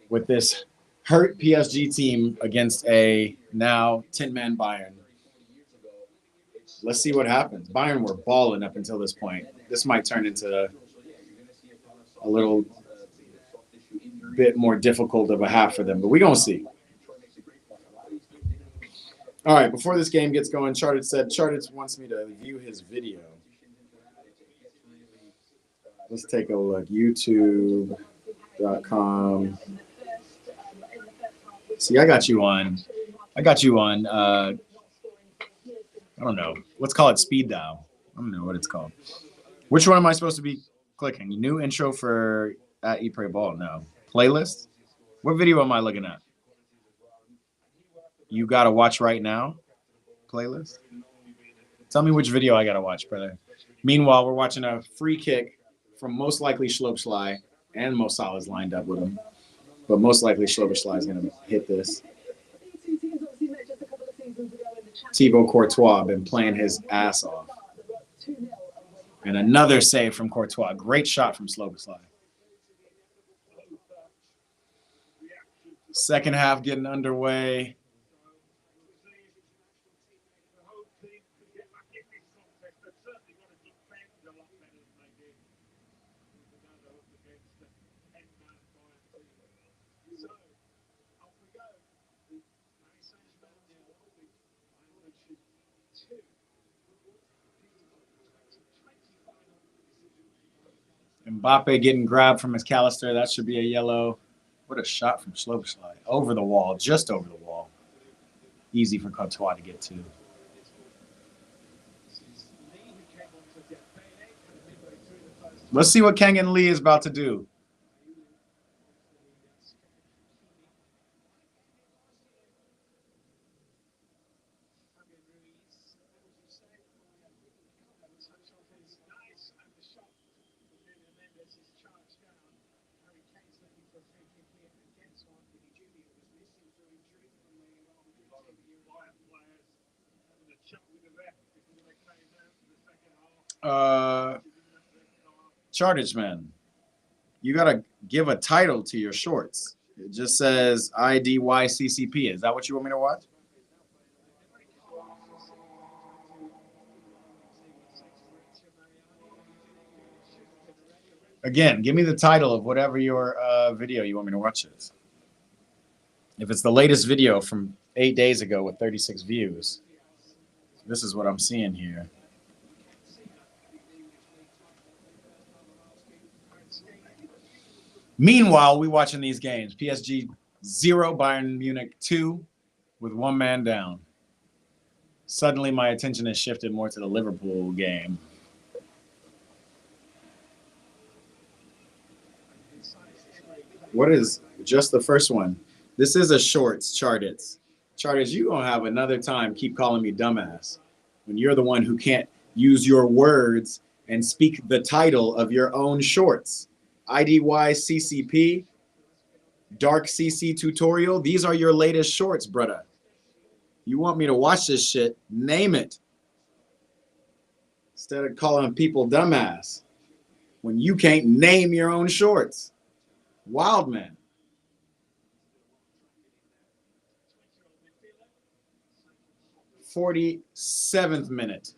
with this hurt PSG team against a now 10-man Bayern. Let's see what happens. Bayern were balling up until this point. This might turn into a little bit more difficult of a half for them, but we're going to see. All right, before this game gets going, Charted wants me to view his video. Let's take a look. YouTube.com. See, I got you on, I don't know. Let's call it speed dial. I don't know what it's called. Which one am I supposed to be clicking? New intro for Eat Pray Ball? No. Playlist? What video am I looking at? You got to watch right now? Playlist? Tell me which video I got to watch, brother. Meanwhile, we're watching a free kick from most likely Schlopschlei, and Mo Salah's lined up with him. But most likely Schlopschlei is going to hit this. Thibaut Courtois been playing his ass off. And another save from Courtois. Great shot from Schlopschlei. Second half getting underway. Mbappe getting grabbed from McAllister. That should be a yellow. What a shot from Schlopschlei. Over the wall, just over the wall. Easy for Courtois to get to. Let's see what Kengan Lee is about to do. Chartage man, you gotta give a title to your shorts. It just says IDYCCP. Is that what you want me to watch? Again, give me the title of whatever your video you want me to watch is. If it's the latest video from 8 days ago with 36 views, this is what I'm seeing here. Meanwhile, we watching these games. PSG 0, Bayern Munich 2, with one man down. Suddenly, my attention has shifted more to the Liverpool game. What is just the first one? This is a shorts, Chartits. Chartits, you gonna have another time keep calling me dumbass when you're the one who can't use your words and speak the title of your own shorts. IDYCCP, Dark CC Tutorial. These are your latest shorts, brother. You want me to watch this shit? Name it. Instead of calling people dumbass when you can't name your own shorts. Wild man. 47th minute.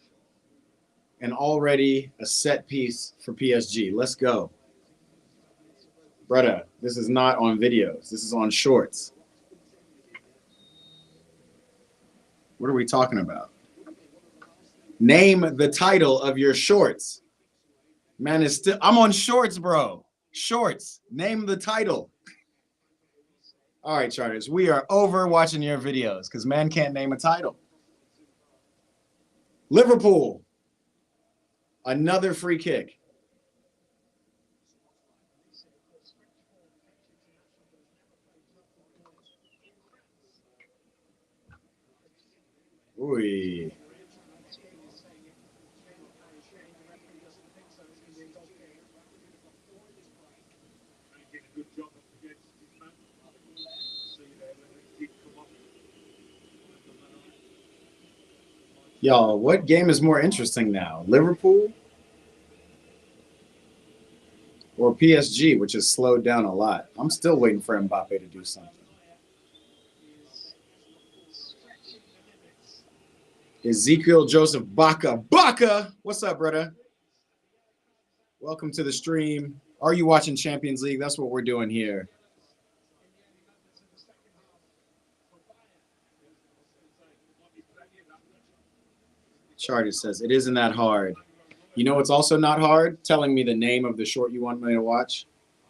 And already a set piece for PSG. Let's go. Brother, this is not on videos. This is on shorts. What are we talking about? Name the title of your shorts. Man, it's still, I'm on shorts, bro. Shorts. Name the title. All right, Charters. We are over watching your videos because man can't name a title. Liverpool. Another free kick. Ooh. Y'all, what game is more interesting now? Liverpool or PSG, which has slowed down a lot? I'm still waiting for Mbappe to do something. Ezekiel Joseph Baca. Baca! What's up, brother? Welcome to the stream. Are you watching Champions League? That's what we're doing here. Charter says, it isn't that hard. You know what's also not hard? Telling me the name of the short you want me to watch.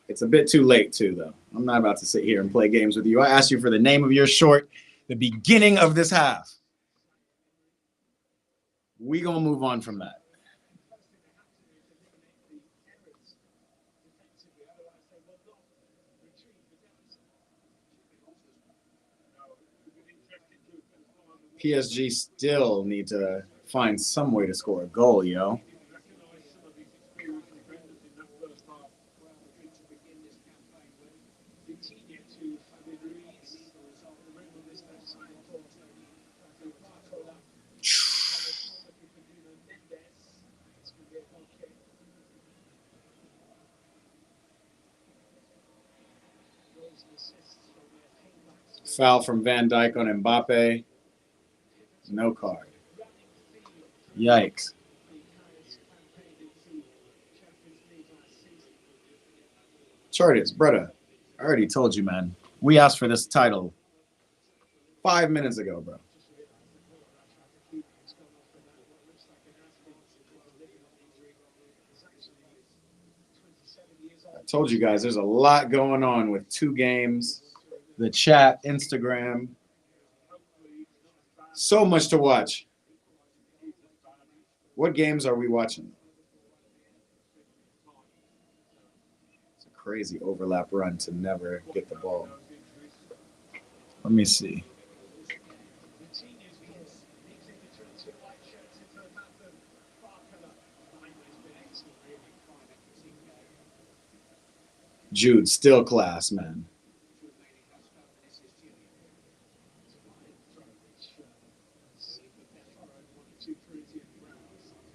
It's a bit too late, too, though. I'm not about to sit here and play games with you. I asked you for the name of your short, the beginning of this half. We're going to move on from that. PSG still need to find some way to score a goal, yo. Foul from Van Dijk on Mbappe. No card. Yikes. Charters, brother. I already told you, man. We asked for this title 5 minutes ago, bro. I told you guys there's a lot going on with 2 games, the chat, Instagram. So much to watch. What games are we watching? It's a crazy overlap run to never get the ball. Let me see. Jude, still class, man.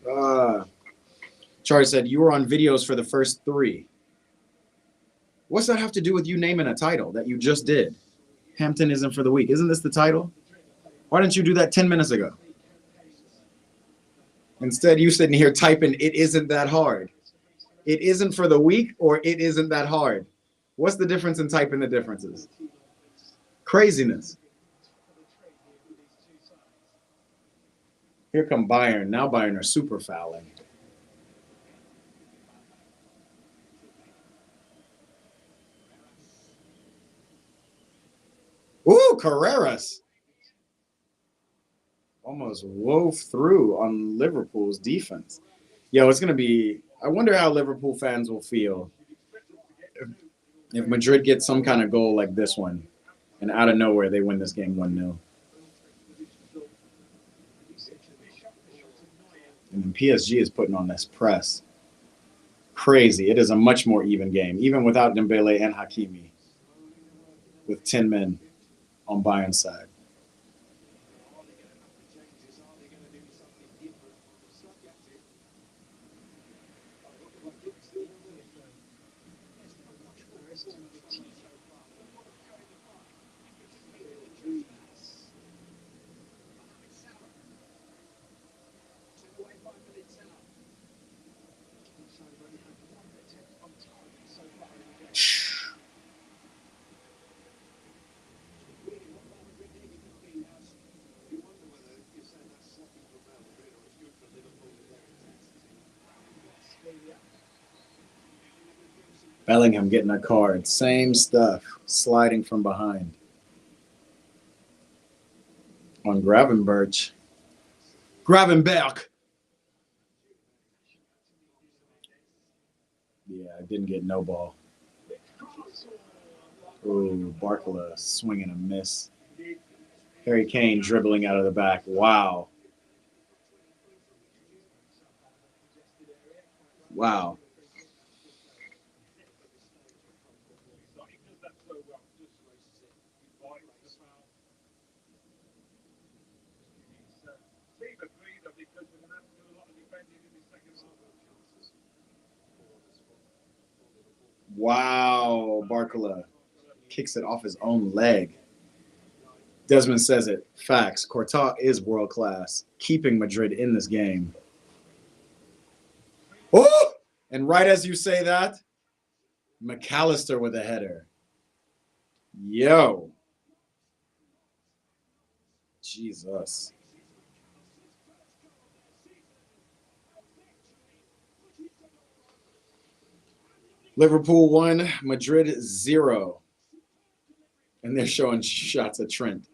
Charlie said, you were on videos for the first 3. What's that have to do with you naming a title that you just did? Hampton isn't for the week. Isn't this the title? Why didn't you do that 10 minutes ago? Instead, you sitting here typing, it isn't that hard. It isn't for the week or it isn't that hard. What's the difference in typing the differences? Craziness. Here come Bayern. Now Bayern are super fouling. Ooh, Carreras. Almost wove through on Liverpool's defense. Yo, it's going to be – I wonder how Liverpool fans will feel if Madrid gets some kind of goal like this one and out of nowhere they win this game 1-0. And then PSG is putting on this press. Crazy. It is a much more even game, even without Dembele and Hakimi, with 10 men on Bayern's side. Bellingham getting a card. Same stuff. Sliding from behind. On Gravenberch. Gravenberch. Yeah, I didn't get no ball. Ooh, Barcola swinging a miss. Harry Kane dribbling out of the back. Wow. Wow. Wow, Barcola kicks it off his own leg. Desmond says it. Facts. Courtois is world class, keeping Madrid in this game. Oh! And right as you say that, McAllister with a header. Yo. Jesus. Liverpool 1, Madrid 0. And they're showing shots at Trent.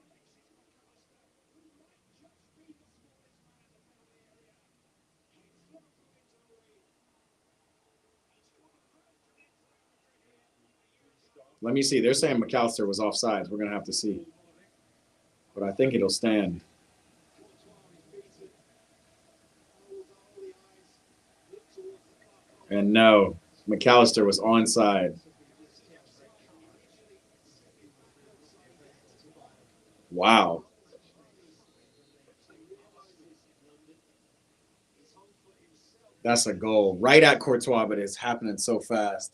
Let me see. They're saying McAllister was offsides. We're going to have to see. But I think it'll stand. And no, McAllister was onside. Wow. That's a goal. Right at Courtois, but it's happening so fast.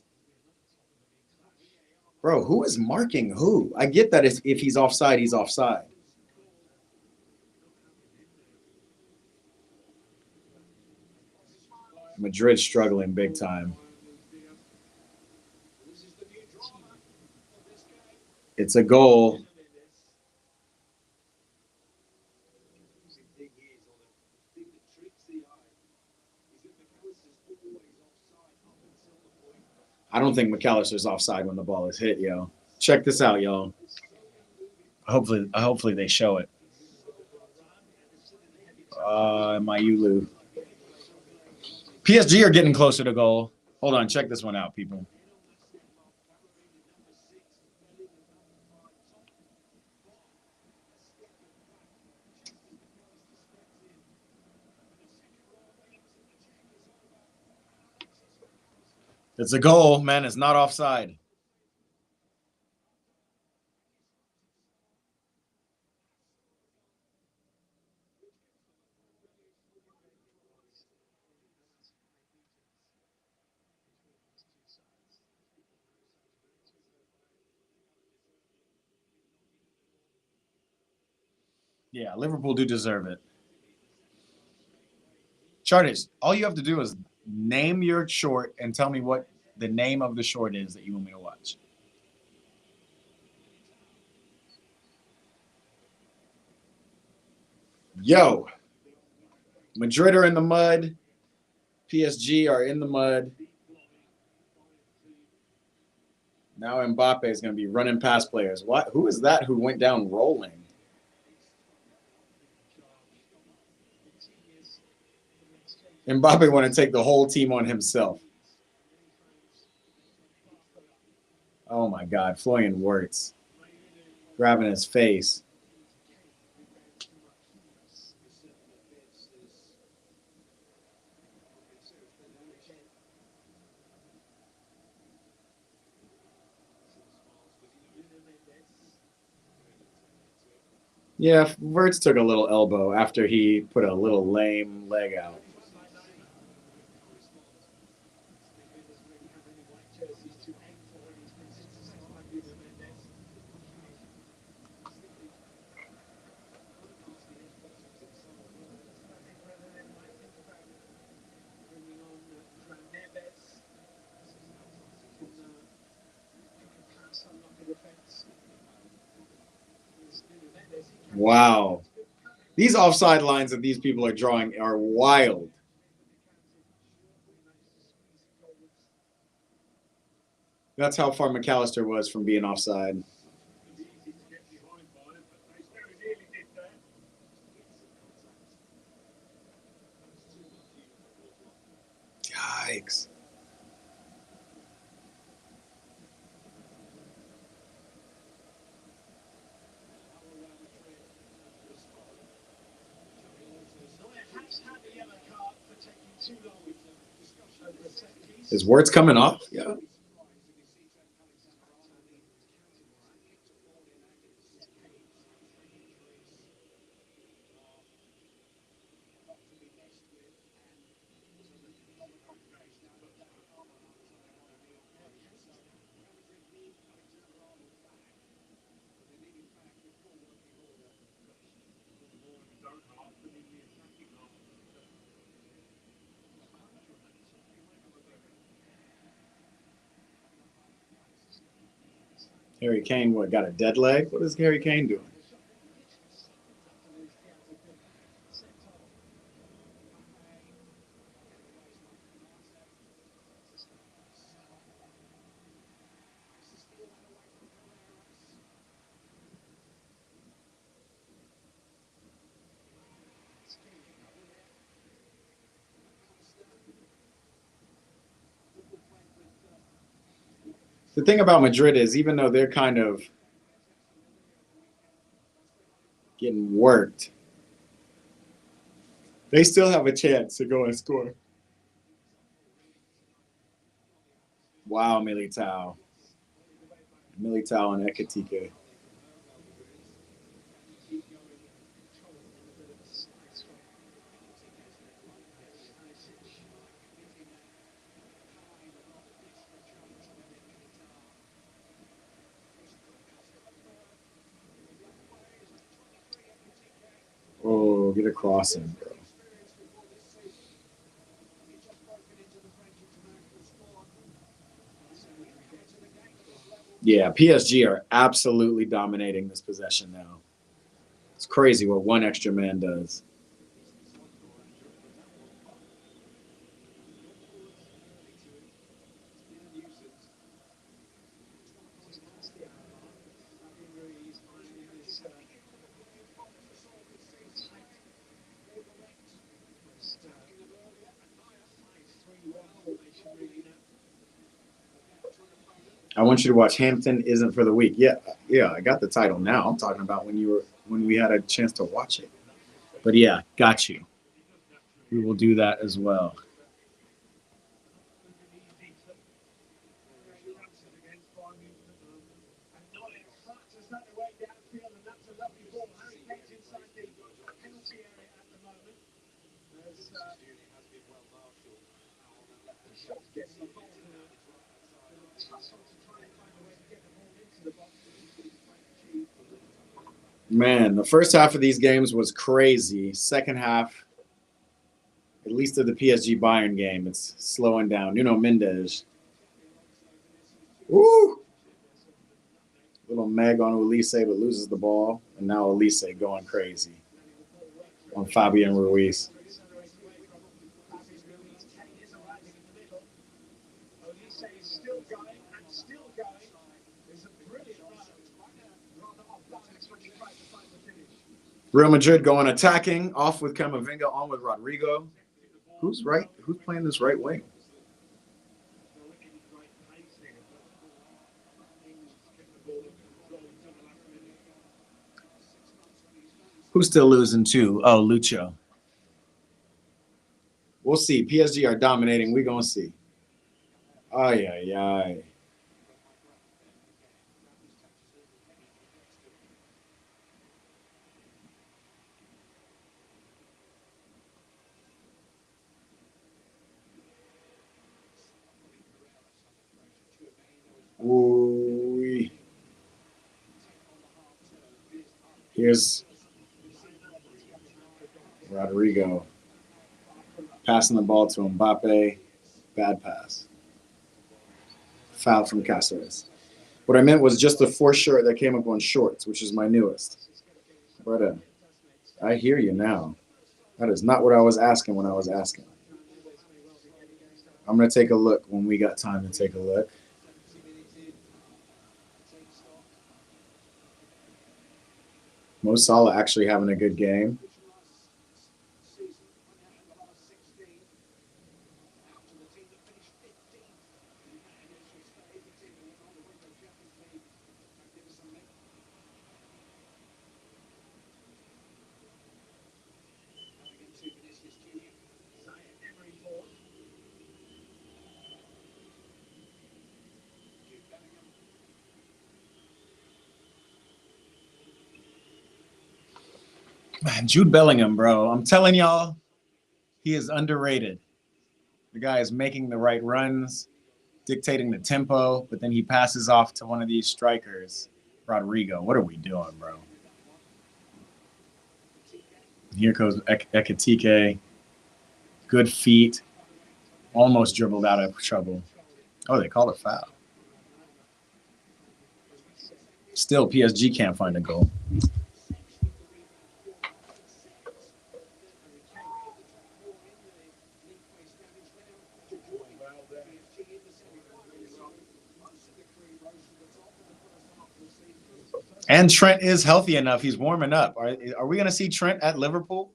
Bro, who is marking who? I get that if he's offside, he's offside. Madrid struggling big time. It's a goal. I don't think McAllister's offside when the ball is hit, yo. Check this out, y'all. Hopefully they show it. Mayulu. PSG are getting closer to goal. Hold on, check this one out, people. It's a goal, man. It's not offside. Yeah, Liverpool do deserve it. Charters, all you have to do is name your short and tell me what the name of the short is that you want me to watch. Yo, Madrid are in the mud. PSG are in the mud. Now Mbappe is going to be running past players. What? Who is that who went down rolling? Mbappe want to take the whole team on himself. Oh my God, Florian Wirtz grabbing his face. Yeah, Wirtz took a little elbow after he put a little lame leg out. Wow. These offside lines that these people are drawing are wild. That's how far McAllister was from being offside. Yikes. Is Wirtz coming off? Yeah. Harry Kane, what, got a dead leg? What is Harry Kane doing? The thing about Madrid is, even though they're kind of getting worked, they still have a chance to go and score. Wow, Militao. Militao and Ekitike. Oh, get a crossing, bro. Yeah, PSG are absolutely dominating this possession now. It's crazy what one extra man does. I want you to watch Hampton Isn't for the Weak. Yeah, I got the title now. I'm talking about when we had a chance to watch it. But yeah, got you. We will do that as well. Man, the first half of these games was crazy. Second half, at least of the PSG Bayern game, it's slowing down. Mendes. Woo! Little Meg on Elise, but loses the ball. And now Elise going crazy on Fabian Ruiz. Real Madrid going attacking, off with Camavinga, on with Rodrigo. Who's right? Who's playing this right wing? Who's still losing too? Oh, Lucho. We'll see. PSG are dominating. We're going to see. Ay, ay, ay. Ooh. Here's Rodrigo passing the ball to Mbappe. Bad pass. Foul from Cáceres. What I meant was just the fourth shirt that came up on shorts, which is my newest. But I hear you now. That is not what I was asking when I was asking. I'm going to take a look when we got time to take a look. Mo Salah actually having a good game. Man, Jude Bellingham, bro. I'm telling y'all, he is underrated. The guy is making the right runs, dictating the tempo, but then he passes off to one of these strikers, Rodrigo. What are we doing, bro? Here goes Ekitike. Good feet. Almost dribbled out of trouble. Oh, they called a foul. Still, PSG can't find a goal. And Trent is healthy enough. He's warming up. Are we going to see Trent at Liverpool?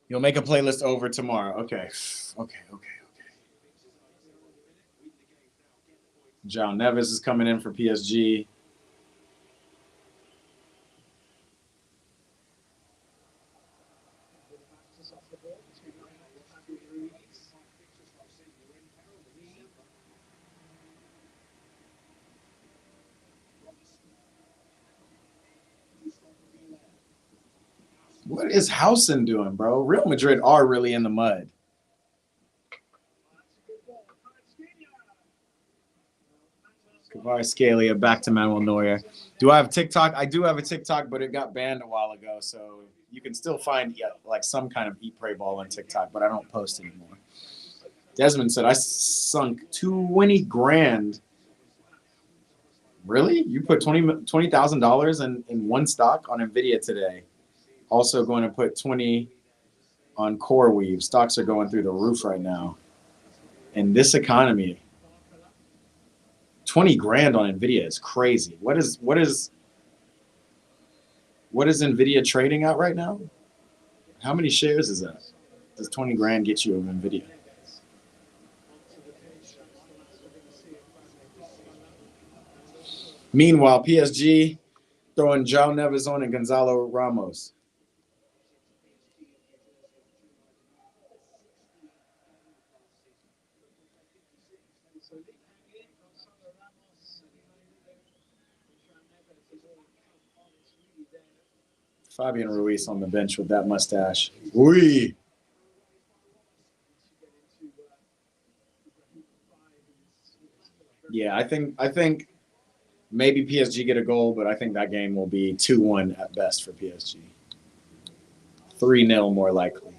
You'll make a playlist over tomorrow. Okay. João Neves is coming in for PSG. What is Housen doing, bro? Real Madrid are really in the mud. Kvaratskhelia back to Manuel Neuer. Do I have TikTok? I do have a TikTok, but it got banned a while ago, so you can still find like some kind of Eat Pray Ball on TikTok, but I don't post anymore. Desmond said I sunk 20 grand. Really? You put $20,000 in one stock on Nvidia today. Also going to put 20 on CoreWeave. Stocks are going through the roof right now. In this economy, 20 grand on Nvidia is crazy. What is Nvidia trading at right now? How many shares is that? Does 20 grand get you of Nvidia? Meanwhile, PSG throwing João Neves on and Gonzalo Ramos. Fabian Ruiz on the bench with that mustache. Wee. Yeah, I think maybe PSG get a goal, but I think that game will be 2-1 at best for PSG. 3-0 more likely.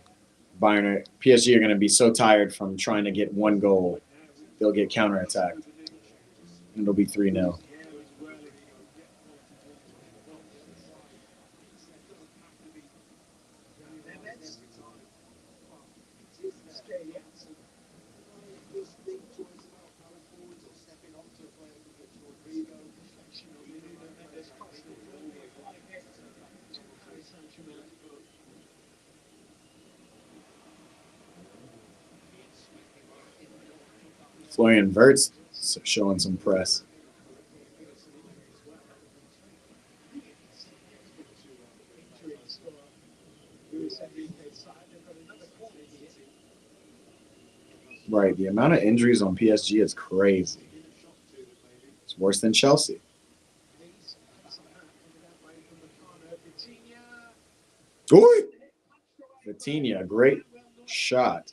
PSG are going to be so tired from trying to get one goal, they'll get counterattacked. And it'll be 3-0. Florian Wirtz showing some press. Right, the amount of injuries on PSG is crazy. It's worse than Chelsea. Ooh! Vitinha, great shot.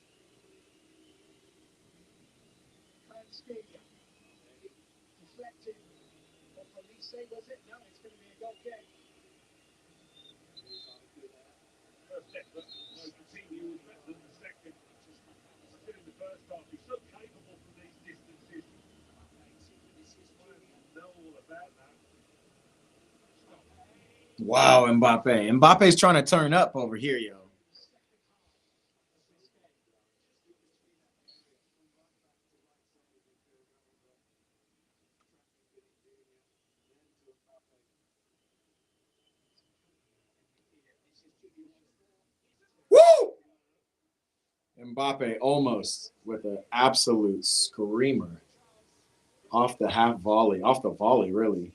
Wow, Mbappe. Mbappe's trying to turn up over here, yo. Woo! Mbappe almost with an absolute screamer. Off the half volley. Off the volley, really.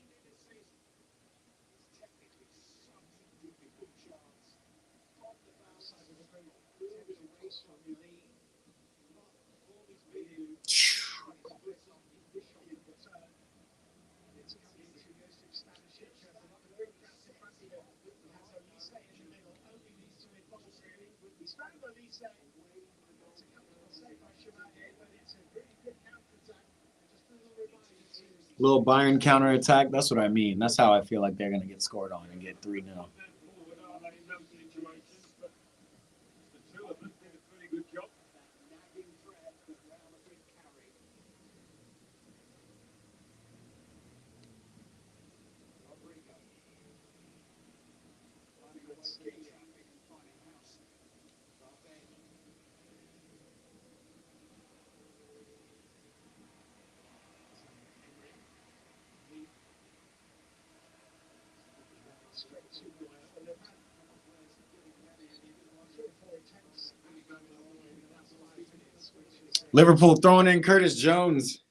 Little Bayern counterattack. That's what I mean. That's how I feel like they're going to get scored on and get 3-0. Liverpool throwing in Curtis Jones.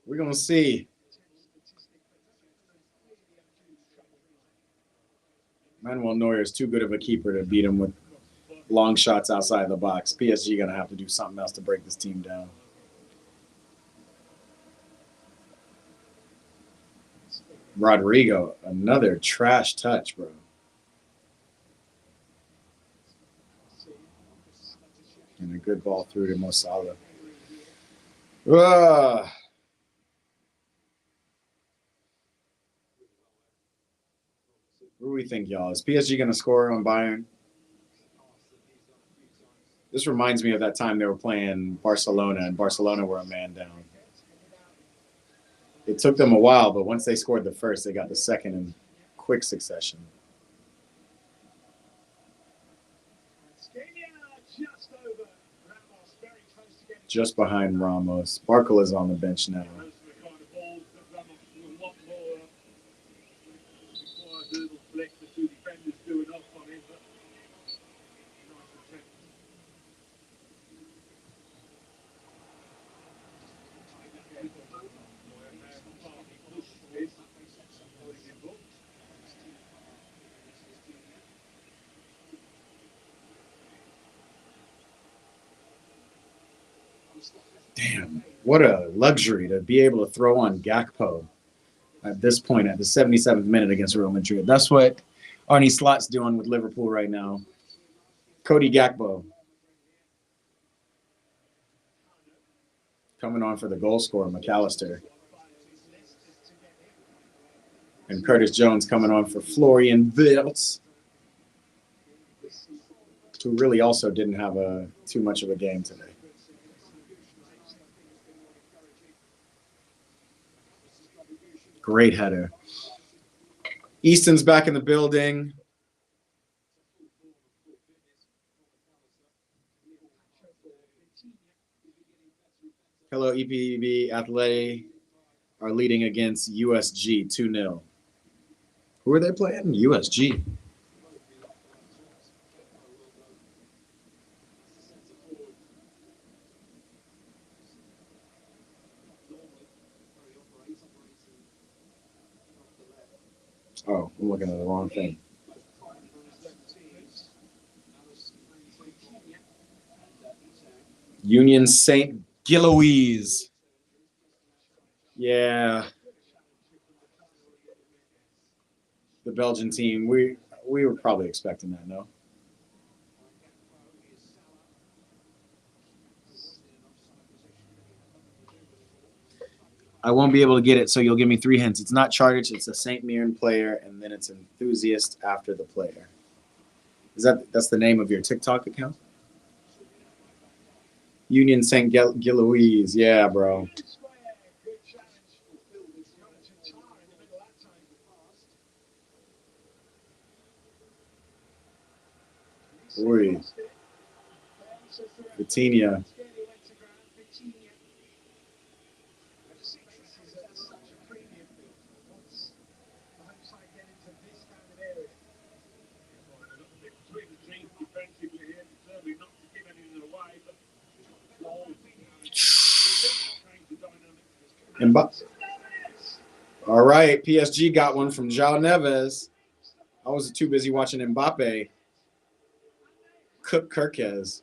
We're going to see. Manuel Neuer is too good of a keeper to beat him with long shots outside the box. PSG going to have to do something else to break this team down. Rodrigo, another trash touch, bro. And a good ball through to Mo Salah. What do we think, y'all? Is PSG going to score on Bayern? This reminds me of that time they were playing Barcelona, and Barcelona were a man down. It took them a while, but once they scored the first, they got the second in quick succession. Just behind Ramos. Barkel is on the bench now. Damn, what a luxury to be able to throw on Gakpo at this point at the 77th minute against Real Madrid. That's what Arne Slot's doing with Liverpool right now. Cody Gakpo. coming on for the goal scorer, McAllister. And Curtis Jones coming on for Florian Wirtz, who really also didn't have too much of a game today. Great header. Easton's back in the building. Hello, EPB Athletic are leading against USG 2-0. Who are they playing? USG. Oh, I'm looking at the wrong thing. Union St. Gilloise. Yeah. The Belgian team. We were probably expecting that, no? I won't be able to get it, so you'll give me 3 hints. It's not Chartich, it's a St. Mirren player, and then it's enthusiast after the player. That's the name of your TikTok account? Union St. Gilloise. Yeah, bro. Oi. Vitinha. All right, PSG got one from João Neves. I was too busy watching Mbappe cook Kirkez.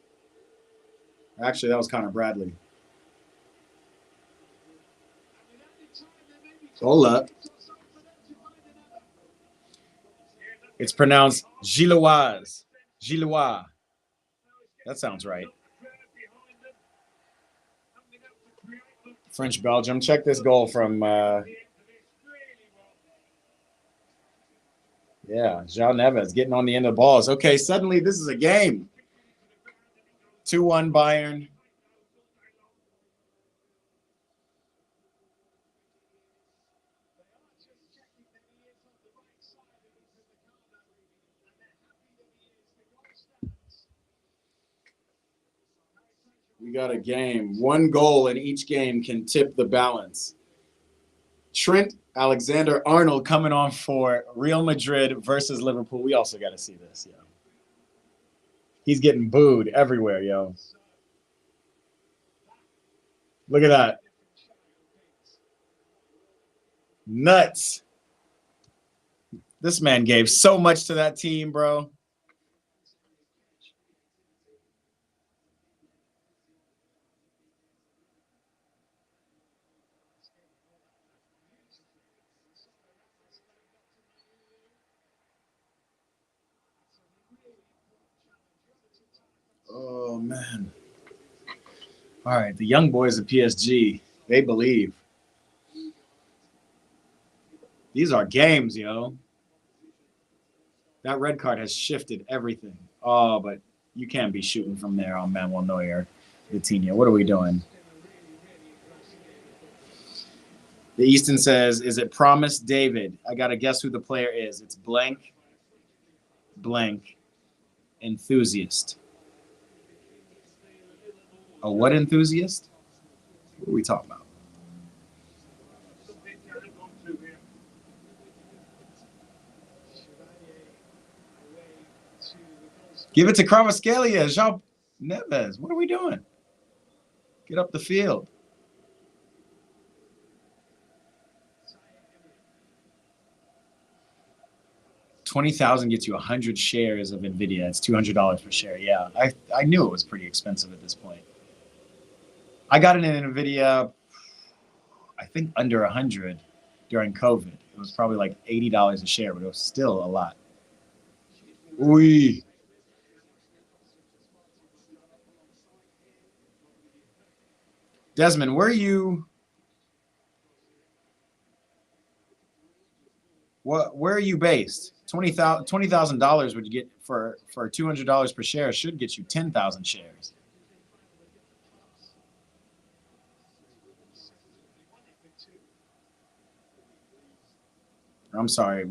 Actually, that was Connor Bradley. Hold up. It's pronounced Gilloise. Gilloise. That sounds right. French Belgium. Check this goal from João Neves getting on the end of the balls. Okay, suddenly this is a game. 2-1 Bayern. We got a game. 1 goal in each game can tip the balance. Trent Alexander-Arnold coming on for Real Madrid versus Liverpool. We also got to see this, yo. He's getting booed everywhere, yo. Look at that. Nuts. This man gave so much to that team, bro. Oh, man. All right, the young boys of PSG, they believe. These are games, yo. That red card has shifted everything. Oh, but you can't be shooting from there on Manuel Neuer. Vitinha, what are we doing? The Easton says, is it Promise David? I got to guess who the player is. It's blank, blank, enthusiast. A what enthusiast? What are we talking about? Give it to Kvaratskhelia, João Neves. What are we doing? Get up the field. $20,000 gets you 100 shares of NVIDIA. It's $200 per share. Yeah, I knew it was pretty expensive at this point. I got it in NVIDIA, I think under 100 during COVID. It was probably like $80 a share, but it was still a lot. Ooh. Desmond, where are you? Where are you based? $20,000 would you get for $200 per share should get you 10,000 shares. I'm sorry,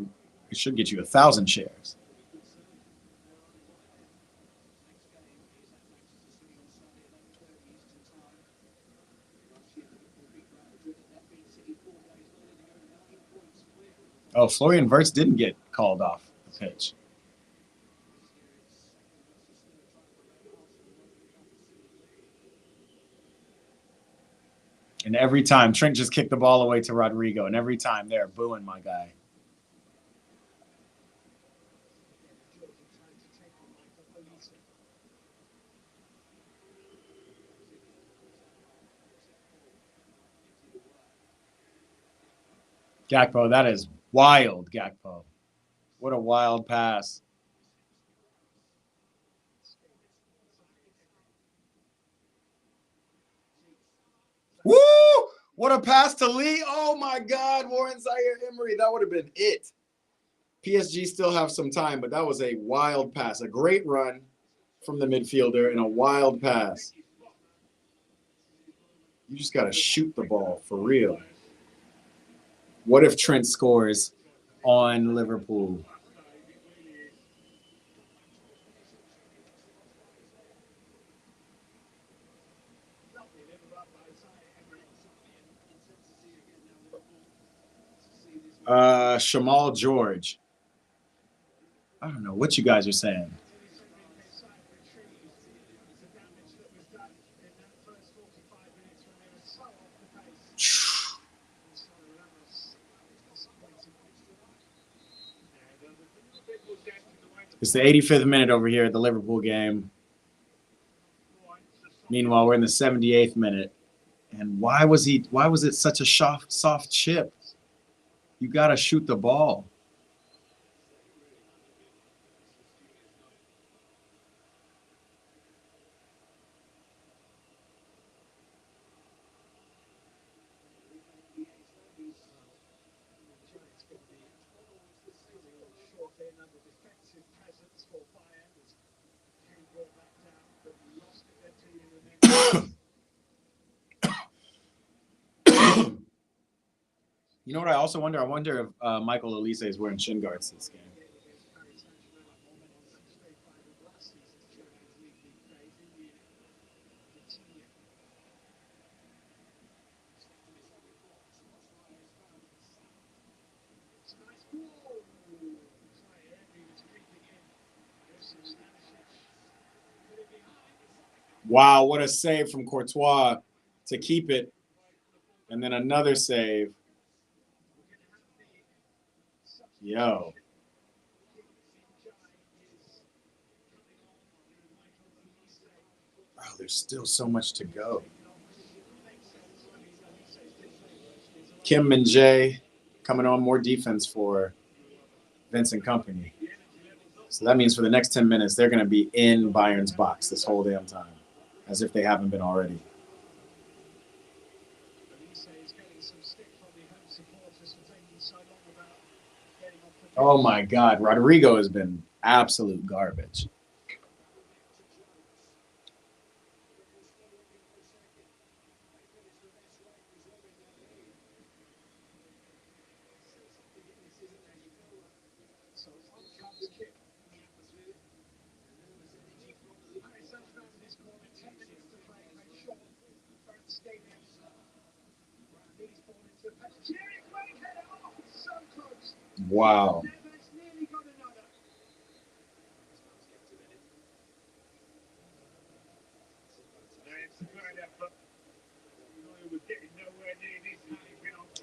it should get you 1,000 shares. Oh, Florian Wirtz didn't get called off the pitch. And every time, Trent just kicked the ball away to Rodrigo, and every time they're booing my guy. Gakpo, that is wild, Gakpo. What a wild pass. Woo! What a pass to Lee. Oh, my God, Warren Zaire-Emery. That would have been it. PSG still have some time, but that was a wild pass. A great run from the midfielder and a wild pass. You just got to shoot the ball for real. What if Trent scores on Liverpool? Shamal George. I don't know what you guys are saying. It's the 85th minute over here at the Liverpool game. Meanwhile, we're in the 78th minute. And why was it such a soft chip? You got to shoot the ball. You know what I also wonder? I wonder if Michael Olise is wearing shin guards this game. Wow, what a save from Courtois to keep it. And then another save. Yo. Wow, there's still so much to go. Kim Min-jae coming on, more defense for Vincent Kompany. So that means for the next 10 minutes, they're going to be in Bayern's box this whole damn time, as if they haven't been already. Oh, my God. Rodrigo has been absolute garbage. Wow.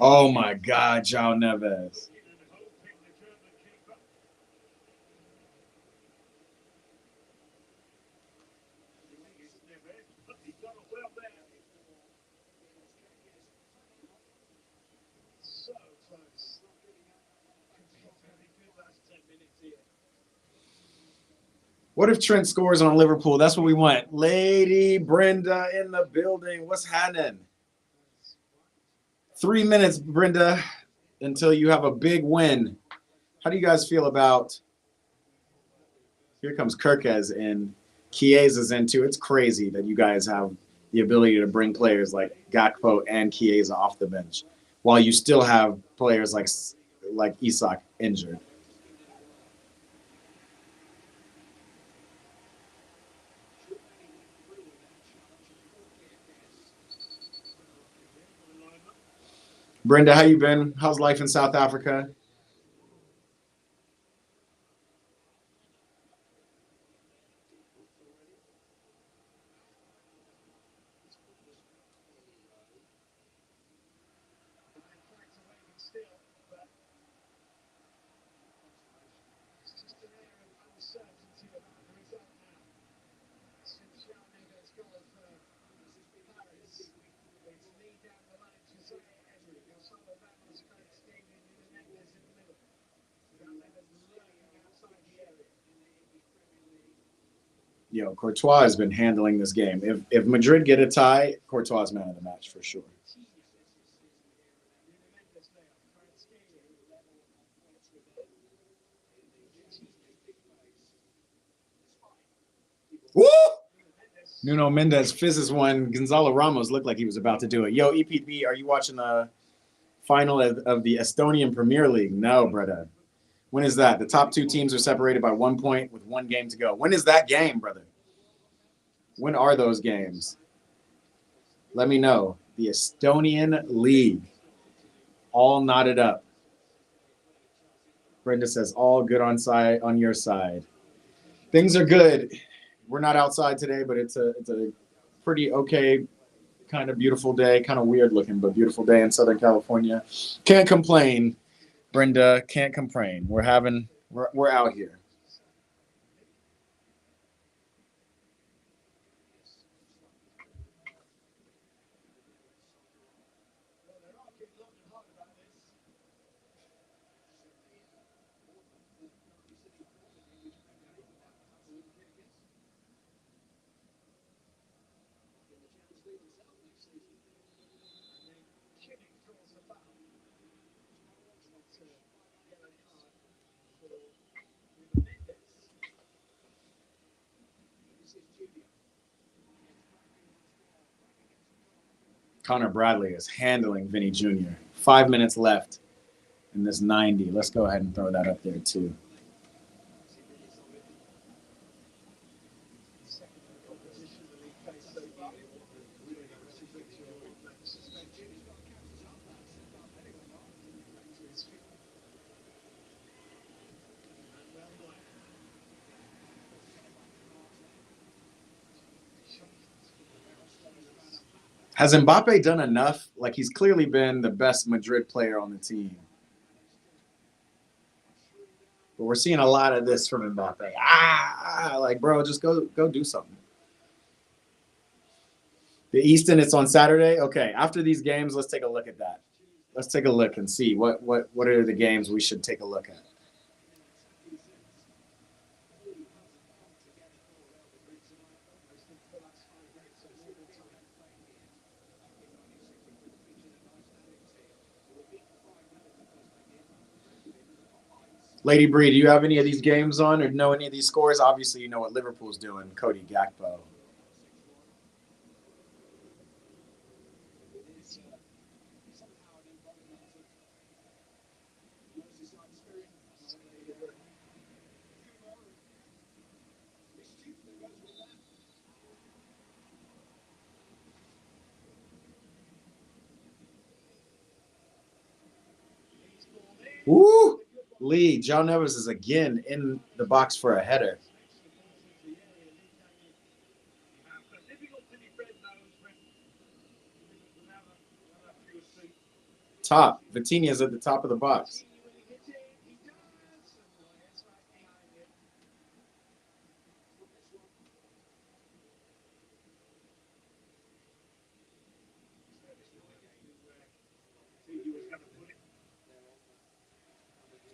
Oh, my God, João Neves. What if Trent scores on Liverpool? That's what we want. Lady Brenda in the building. What's happening? 3 minutes, Brenda, until you have a big win. How do you guys feel about? Here comes Kirkez and Chiesa's in too. It's crazy that you guys have the ability to bring players like Gakpo and Chiesa off the bench while you still have players like Isak injured. Brenda, how you been? How's life in South Africa? Yo, Courtois has been handling this game. If Madrid get a tie, Courtois is man of the match for sure. Woo! Nuno Mendes fizzes one. Gonzalo Ramos looked like he was about to do it. Yo, EPP, are you watching the final of the Estonian Premier League? No, brother. When is that? The top 2 teams are separated by 1 point with 1 game to go. When is that game, brother? When are those games? Let me know. The Estonian League. All knotted up. Brenda says, all good on your side. Things are good. We're not outside today, but it's a pretty okay, kind of beautiful day. Kind of weird looking, but beautiful day in Southern California. Can't complain, Brenda. Can't complain. We're out here. Connor Bradley is handling Vinny Jr. 5 minutes left in this 90. Let's go ahead and throw that up there too. Has Mbappe done enough? Like, he's clearly been the best Madrid player on the team. But we're seeing a lot of this from Mbappe. Like, bro, just go do something. The Easton, it's on Saturday. Okay, after these games, let's take a look at that. Let's take a look and see what are the games we should take a look at. Lady Bree, do you have any of these games on or know any of these scores? Obviously, you know what Liverpool's doing. Cody Gakpo. Woo! Lee, John Neves is again in the box for a header. Top. Vitinha's at the top of the box.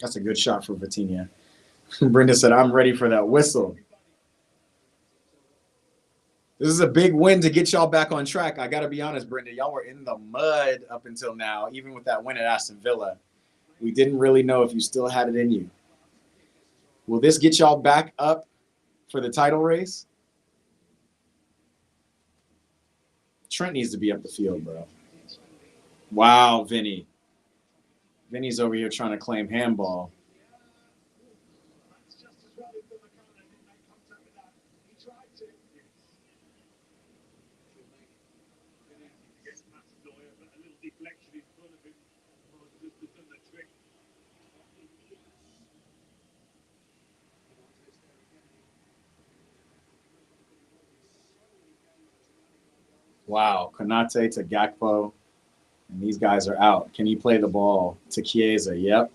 That's a good shot for Vitinha. Brenda said, I'm ready for that whistle. This is a big win to get y'all back on track. I got to be honest, Brenda. Y'all were in the mud up until now, even with that win at Aston Villa. We didn't really know if you still had it in you. Will this get y'all back up for the title race? Trent needs to be up the field, bro. Wow, Vinny. Vinny's over here trying to claim handball. Wow, Konate to Gakpo. And these guys are out. Can he play the ball to Chiesa? Yep.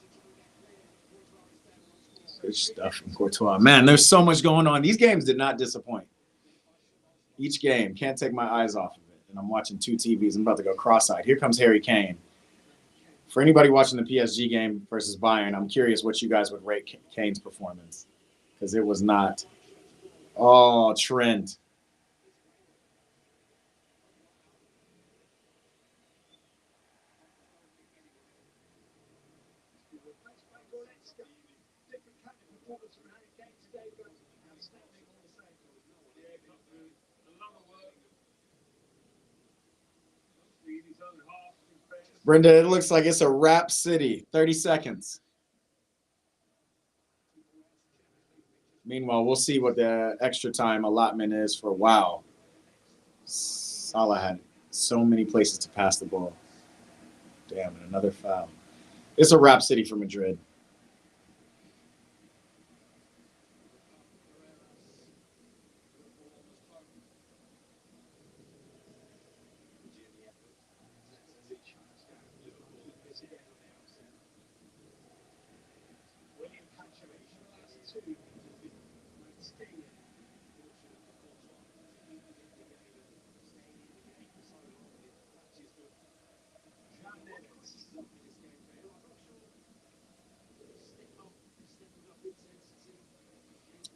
Good stuff from Courtois. Man, there's so much going on. These games did not disappoint. Each game. Can't take my eyes off of it. And I'm watching 2 TVs. I'm about to go cross-eyed. Here comes Harry Kane. For anybody watching the PSG game versus Bayern, I'm curious what you guys would rate Kane's performance. Because it was not. Oh, Trent. Brenda, it looks like it's a wrap city. 30 seconds. Meanwhile, we'll see what the extra time allotment is for wow. Salah had so many places to pass the ball. Damn, and another foul. It's a wrap city for Madrid.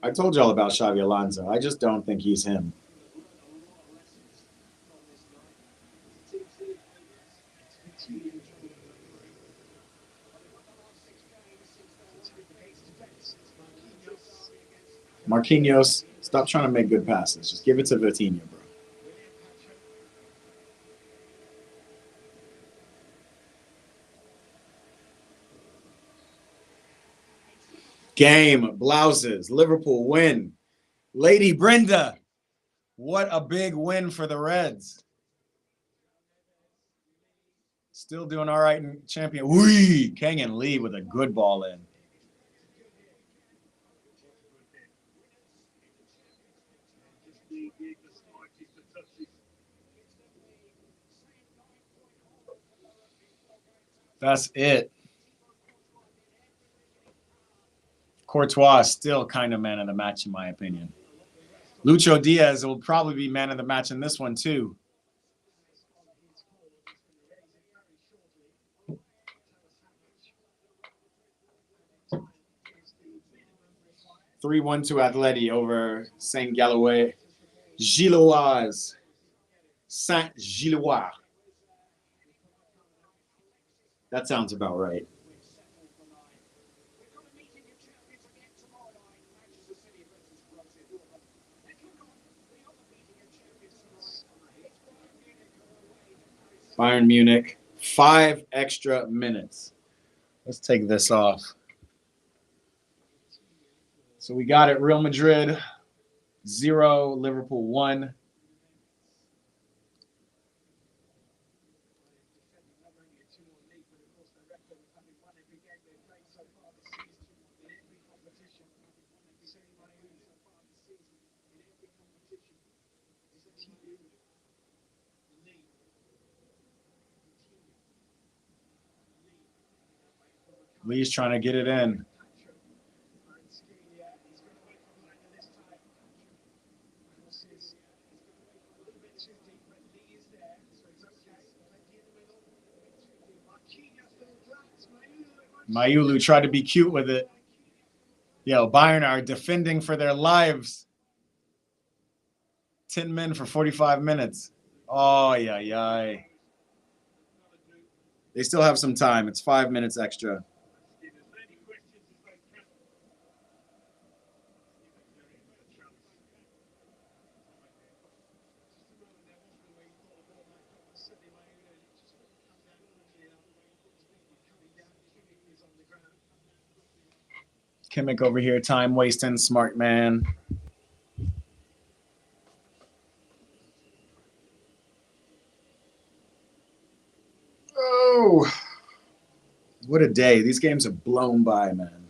I told y'all about Xavi Alonso. I just don't think he's him. Marquinhos, stop trying to make good passes. Just give it to Vitinha, bro. Game, blouses, Liverpool win. Lady Brenda, what a big win for the Reds. Still doing all right in champion. Wee! Kang and Lee with a good ball in. That's it. Courtois is still kind of man of the match, in my opinion. Lucho Diaz will probably be man of the match in this one, too. (3-1) to Atleti over Saint Galloway. Gilloise. Saint Gilloise. That sounds about right. Bayern Munich, 5 extra minutes. Let's take this off. So we got it. Real Madrid 0, Liverpool 1. Lee's trying to get it in. Mayulu tried to be cute with it. Yo, Bayern are defending for their lives. 10 men for 45 minutes. Oh, yeah. They still have some time. It's 5 minutes extra. Kimmich over here, time wasting, smart man. Oh, what a day. These games have blown by, man.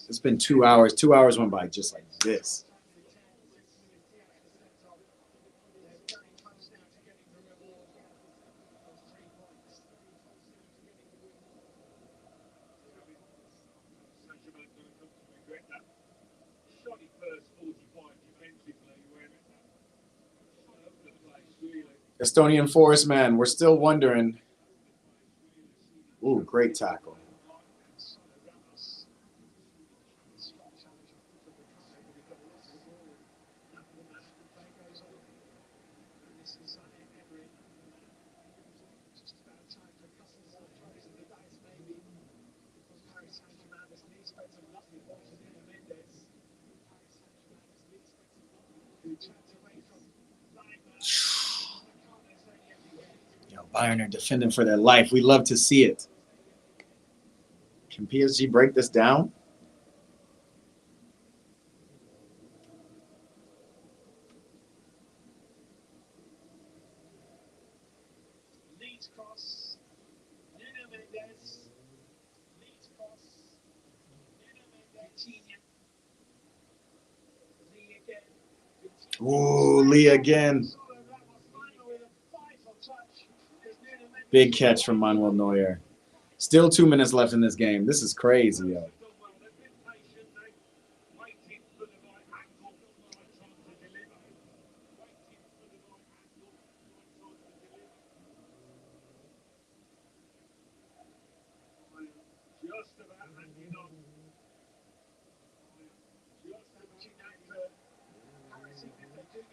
It's been 2 hours. 2 hours went by just like this. Estonian Forest, man. We're still wondering. Ooh, great tackle. Bayern are defending for their life. We love to see it. Can PSG break this down? Ooh, Lee again. Big catch from Manuel Neuer. Still 2 minutes left in this game. This is crazy, yo.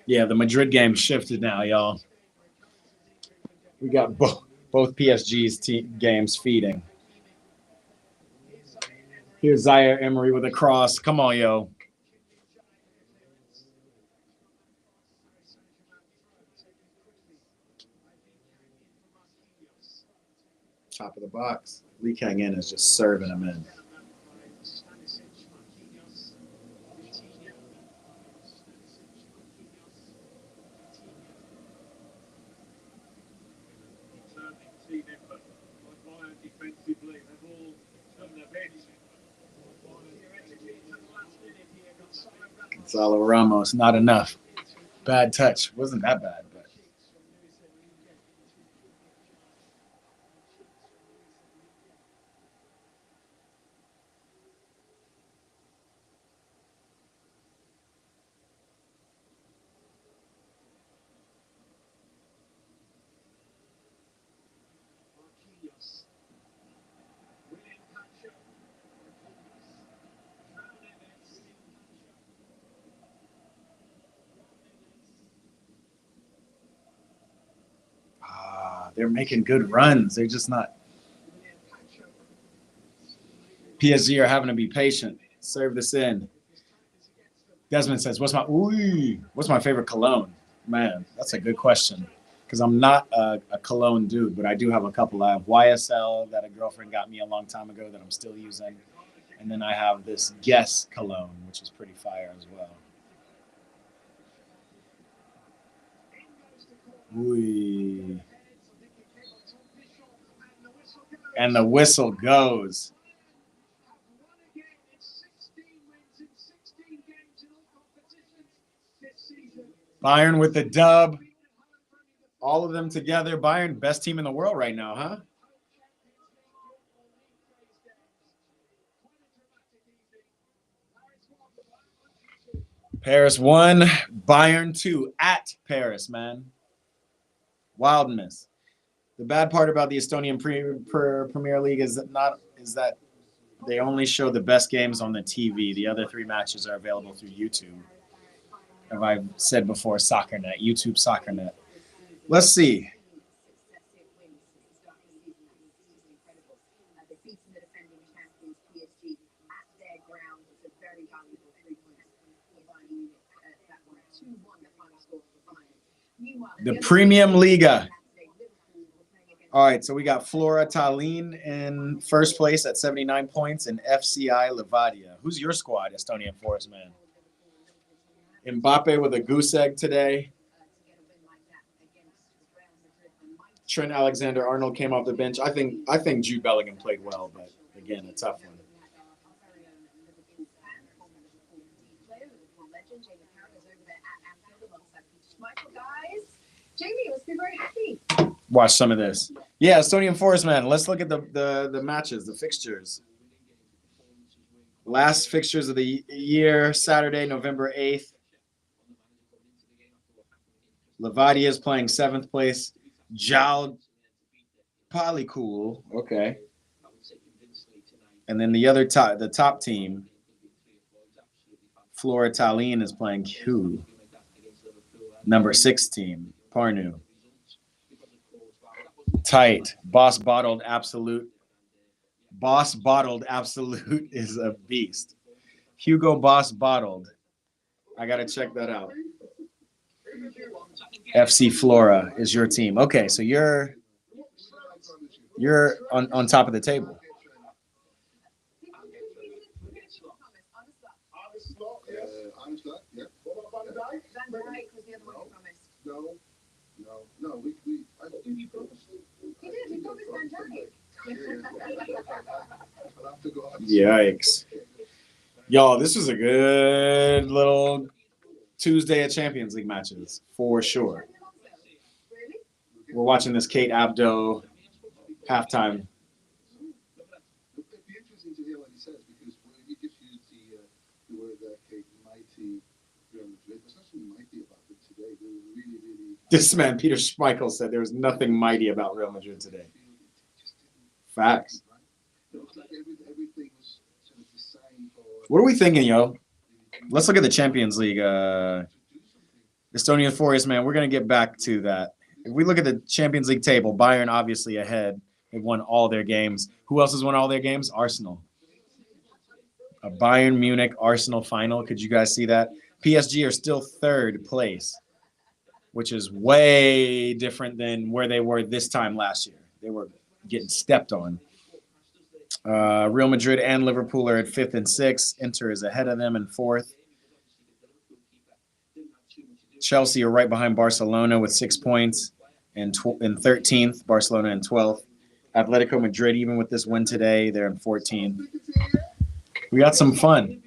Yeah, the Madrid game shifted now, y'all. We got both PSG's games feeding. Here's Zaire Emery with a cross. Come on, yo. Top of the box. Lee Kang-in is just serving him in. Gonzalo Ramos, not enough. Bad touch. Wasn't that bad, but. They're making good runs. They're just not. PSG are having to be patient. Serve this in. Desmond says, what's my favorite cologne? Man, that's a good question. Because I'm not a cologne dude, but I do have a couple. I have YSL that a girlfriend got me a long time ago that I'm still using. And then I have this Guess cologne, which is pretty fire as well. Ooh. And the whistle goes. Bayern with the dub. All of them together. Bayern, best team in the world right now, huh? Paris 1, Bayern 2 at Paris, man. Wild miss. The bad part about the Estonian Premier League is that they only show the best games on the TV. The other 3 matches are available through YouTube. Have I said before? SoccerNet, YouTube SoccerNet. Let's see. The Premium Liga. All right, so we got Flora Tallinn in first place at 79 points and FCI Levadia. Who's your squad, Estonian Forest man? Mbappe with a goose egg today. Trent Alexander-Arnold came off the bench. I think Jude Bellingham played well, but again, a tough one. Jamie must be very happy. Watch some of this. Yeah, Estonian Forest man. Let's look at the matches, the fixtures. Last fixtures of the year, Saturday, November 8th. Levadia is playing 7th place. Jal Palikul. Okay. And then the top team, Flora Tallinn, is playing who? Number 6 team, Parnu. Tight. Boss Bottled Absolute is a beast. Hugo Boss Bottled. I got to check that out. FC Flora is your team. Okay, so you're on top of the table. Yikes. Y'all, this was a good little Tuesday of Champions League matches, for sure. We're watching this Kate Abdo halftime. It'd be interesting to hear what he says, because he just used the word Kate, mighty Real Madrid. There's nothing mighty about it today. They were really, really... This man, Peter Schmeichel, said there was nothing mighty about Real Madrid today. Facts. Everything was sort of designed for... What are we thinking, yo? Let's look at the Champions League. Estonian Forest, man, we're going to get back to that. If we look at the Champions League table, Bayern obviously ahead. They've won all their games. Who else has won all their games? Arsenal. A Bayern Munich Arsenal final. Could you guys see that? PSG are still 3rd place, which is way different than where they were this time last year. They were getting stepped on. Real Madrid and Liverpool are at 5th and 6th. Inter is ahead of them in 4th. Chelsea are right behind Barcelona with 6 points and 13th. Barcelona in 12th. Atletico Madrid, even with this win today, they're in 14th. We got some fun.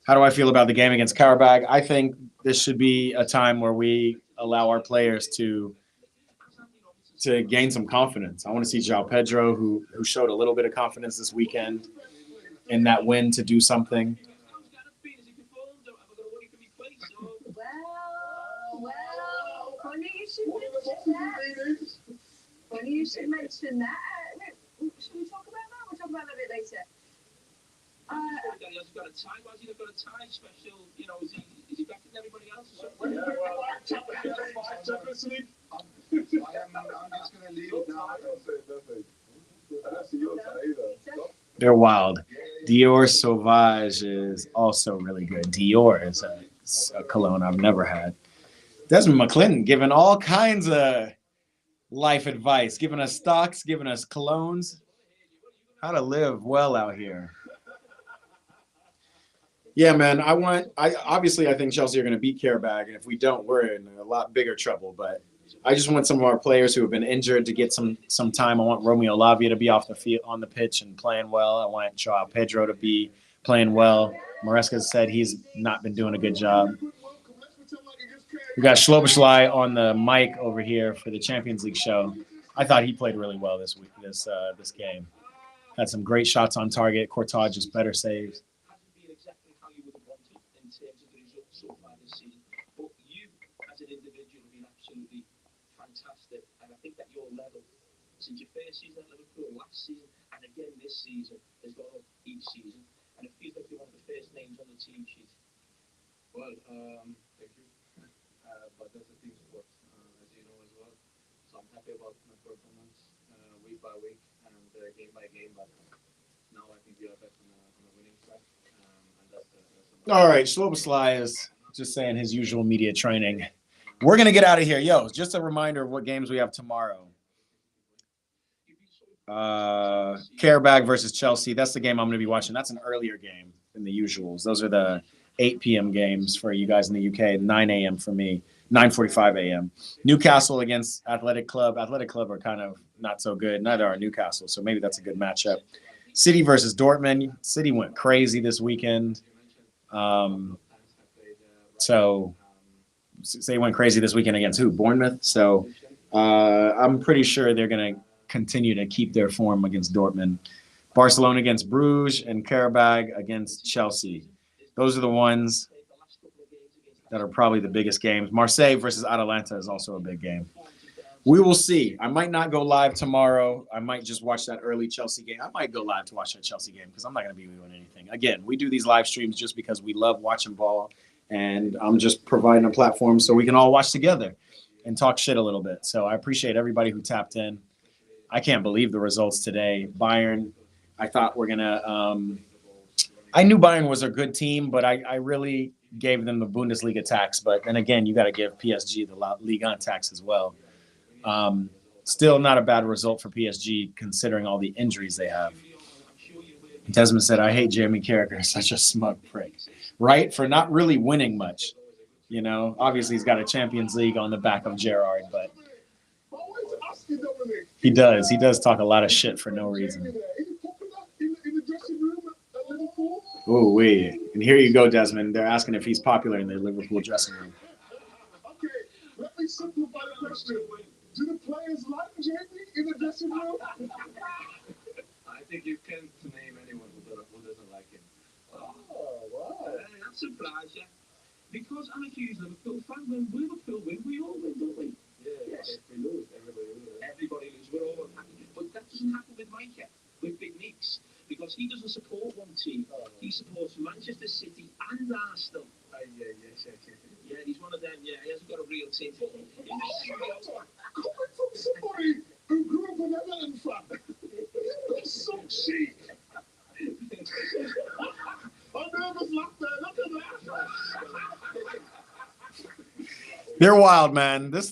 How do I feel about the game against Karabag? I think this should be a time where we allow our players to gain some confidence. I want to see João Pedro, who showed a little bit of confidence this weekend in that win, to do something. Well, funny you should mention that. Funny you should mention that. Should we talk about that? We'll talk about that a bit later. He's got a tie. Why has he not got a tie special? You know, is he better than everybody else or something? I'm just going to leave it now. I don't see your tie either. They're wild. Dior Sauvage is also really good. Dior is a cologne I've never had. Desmond McClinton giving all kinds of life advice, giving us stocks, giving us colognes, how to live well out here. Yeah, man, I think Chelsea are going to beat Karabag, and if we don't, we're in a lot bigger trouble. But I just want some of our players who have been injured to get some time. I want Romeo Lavia to be off the field, on the pitch, and playing well. I want João Pedro to be playing well. Maresca said he's not been doing a good job. We got Schloboschlei on the mic over here for the Champions League show. I thought he played really well this week, this game. Had some great shots on target. Courtois just better saves. Since your first season at Liverpool, last season, and again this season, has gone up each season. And it feels like you're one of the first names on the team sheet. performance week by week and game by game. But now I think we are back on a winning track, and that's All right, Slobosly is just saying his usual media training. We're going to get out of here. Yo, just a reminder of what games we have tomorrow. Carabag versus Chelsea. That's the game I'm going to be watching. That's an earlier game than the usuals. Those are the 8 p.m. games for you guys in the UK, 9 a.m. for me, 9:45 a.m. Newcastle against Athletic Club. Athletic Club are kind of not so good. Neither are Newcastle, so maybe that's a good matchup. City versus Dortmund. City went crazy this weekend. So they went crazy this weekend against who? Bournemouth. So I'm pretty sure they're going to continue to keep their form against Dortmund. Barcelona against Bruges and Karabag against Chelsea. Those are the ones that are probably the biggest games. Marseille versus Atalanta is also a big game. We will see. I might not go live tomorrow. I might just watch that early Chelsea game. I might go live to watch that Chelsea game because I'm not going to be doing anything. Again, we do these live streams just because we love watching ball, and I'm just providing a platform so we can all watch together and talk shit a little bit. So I appreciate everybody who tapped in. I can't believe the results today. Bayern, I thought we're going to I knew Bayern was a good team, but I really gave them the Bundesliga tax. But then again, you got to give PSG the Ligue 1 tax as well. Still not a bad result for PSG considering all the injuries they have. Desmond said, I hate Jamie Carragher, such a smug prick. Right? For not really winning much. You know, obviously he's got a Champions League on the back of Gerrard, but he does. He does talk a lot of shit for no reason. Oh, wait. And here you go, Desmond. They're asking if he's popular in the Liverpool dressing room. Okay, let me simplify the question. Do the players like Jamie in the dressing room? I think you can't name anyone who doesn't like him. Oh, wow. That surprised you. Because I'm a huge Liverpool fan. When Liverpool win, we all win, don't we? Yes. If we lose, everybody loses. Everybody loses. We're all unhappy. But that doesn't happen with Micah, with Big Nicks. Because he doesn't support one team. He supports Manchester City and Arsenal. Yeah, he's one of them. Yeah, he hasn't got a real team. Coming from somebody who grew up an Everton fan. That's some chic. I nervous laughter. Look at that. They're wild, man. This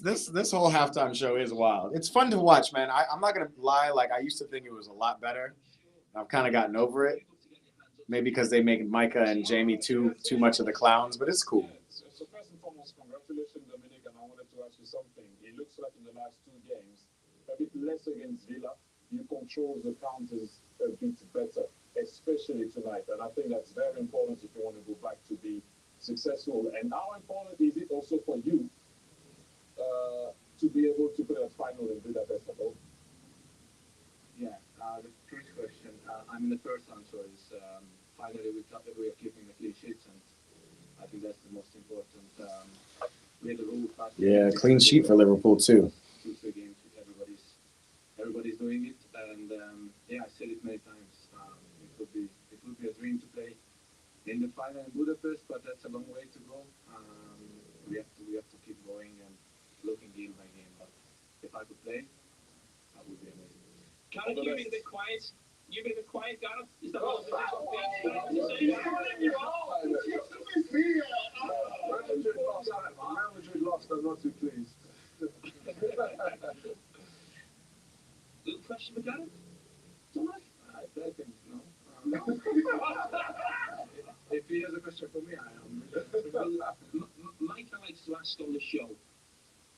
whole halftime show is wild. It's fun to watch, man. I'm not gonna lie. Like I used to think it was a lot better. I've kind of gotten over it. Maybe because they make Micah and Jamie too much of the clowns, but it's cool. So first and foremost, congratulations, Dominic, and I wanted to ask you something. It looks like in the last 2 games, a bit less against Villa, you control the counters a bit better, especially tonight. And I think that's very important if you want to go back to be successful. And how important is it also for you to be able to play a final in Budapest at all? Yeah, the first question. I mean, the first answer is finally we are keeping the clean sheets, and I think that's the most important. We had a rule. Yeah, clean sheet for Liverpool too. 2-3 games with everybody's doing it, and yeah, I said it many times. It would be a dream to play in the final in Budapest, but that's a long way to go. We have to keep going and looking game by game. But if I could play, that would be amazing. Gareth, you've been a bit quiet. You've been a bit quiet, Gareth. Is that what Madrid lost, I'm not too pleased. Little question for Gareth? Dominic? I think no. If he has a question for me, I am. Micah likes to ask on the show,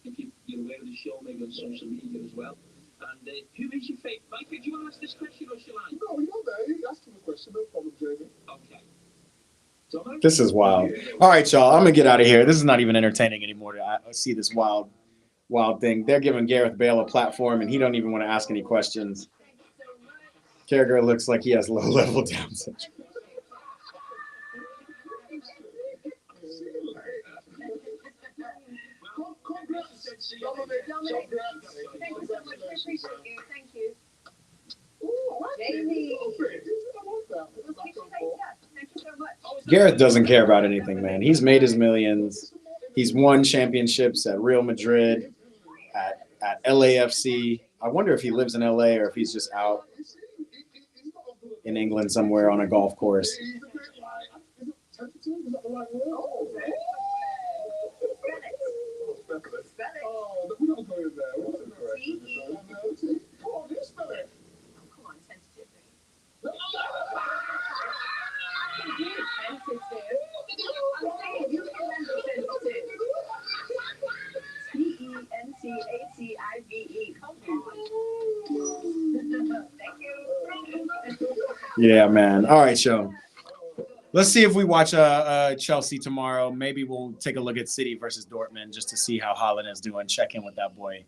if you're aware of the show, maybe on social media as well. And who is your favourite? Micah, do you want to ask this question or shall I? No, you're there. You asked him a question. No problem, Jamie. Okay. Dominic? This is wild. All right, y'all. I'm gonna get out of here. This is not even entertaining anymore to see this wild thing. They're giving Gareth Bale a platform, and he don't even want to ask any questions. Carragher looks like he has low-level Down syndrome. Dominic, thank you so much. We appreciate you. Thank you. Jamie. Thank you so much. Gareth doesn't care about anything, man. He's made his millions. He's won championships at Real Madrid, at LAFC. I wonder if he lives in LA or if he's just out in England somewhere on a golf course. Oh, we don't go in there. We don't go in there. Oh, you spell it. Come on, tentative. Tentative. I'm saying you can handle tentative. Tentative. Come on. Thank you. Yeah, man. All right, show. Let's see if we watch Chelsea tomorrow. Maybe we'll take a look at City versus Dortmund just to see how Haaland is doing. Check in with that boy.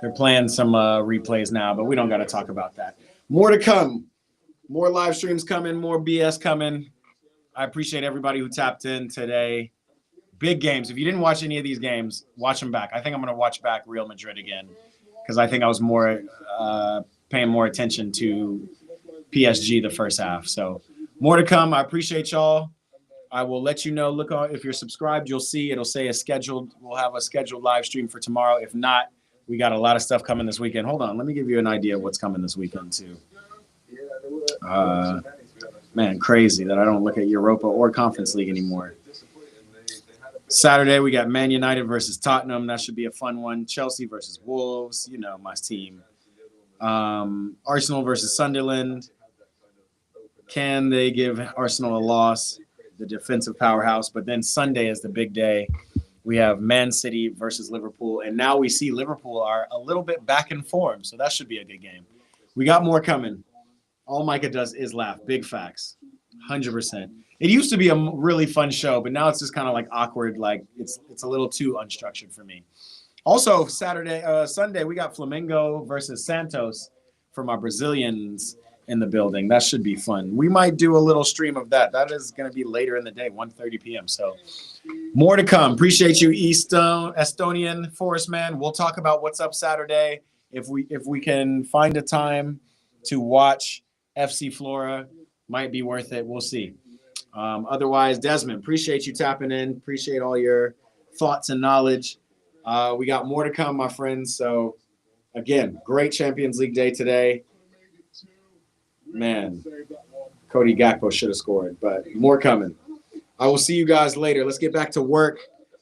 They're playing some replays now, but we don't got to talk about that. More to come. More live streams coming. More BS coming. I appreciate everybody who tapped in today. Big games. If you didn't watch any of these games, watch them back. I think I'm going to watch back Real Madrid again because I think I was more paying more attention to PSG the first half. So more to come. I appreciate y'all. I will let you know. Look, if you're subscribed, you'll see it'll say a scheduled. We'll have a scheduled live stream for tomorrow. If not, we got a lot of stuff coming this weekend. Hold on. Let me give you an idea of what's coming this weekend too. Man, crazy that I don't look at Europa or Conference League anymore. Saturday, we got Man United versus Tottenham. That should be a fun one. Chelsea versus Wolves. You know, my team. Arsenal versus Sunderland. Can they give Arsenal a loss? The defensive powerhouse. But then Sunday is the big day. We have Man City versus Liverpool. And now we see Liverpool are a little bit back in form. So that should be a good game. We got more coming. All Micah does is laugh. Big facts. 100%. It used to be a really fun show, but now it's just kind of like awkward. Like it's a little too unstructured for me. Also, Sunday, we got Flamengo versus Santos from our Brazilians in the building. That should be fun. We might do a little stream of that. That is going to be later in the day, 1:30 p.m. So more to come. Appreciate you, Estonian Forest Man. We'll talk about what's up Saturday. If we can find a time to watch FC Flora, might be worth it. We'll see. Otherwise, Desmond, appreciate you tapping in. Appreciate all your thoughts and knowledge. We got more to come, my friends. So, again, great Champions League day today. Man, Cody Gakpo should have scored, but more coming. I will see you guys later. Let's get back to work.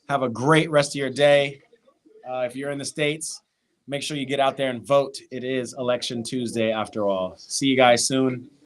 Have a great rest of your day. If you're in the States, make sure you get out there and vote. It is Election Tuesday after all. See you guys soon.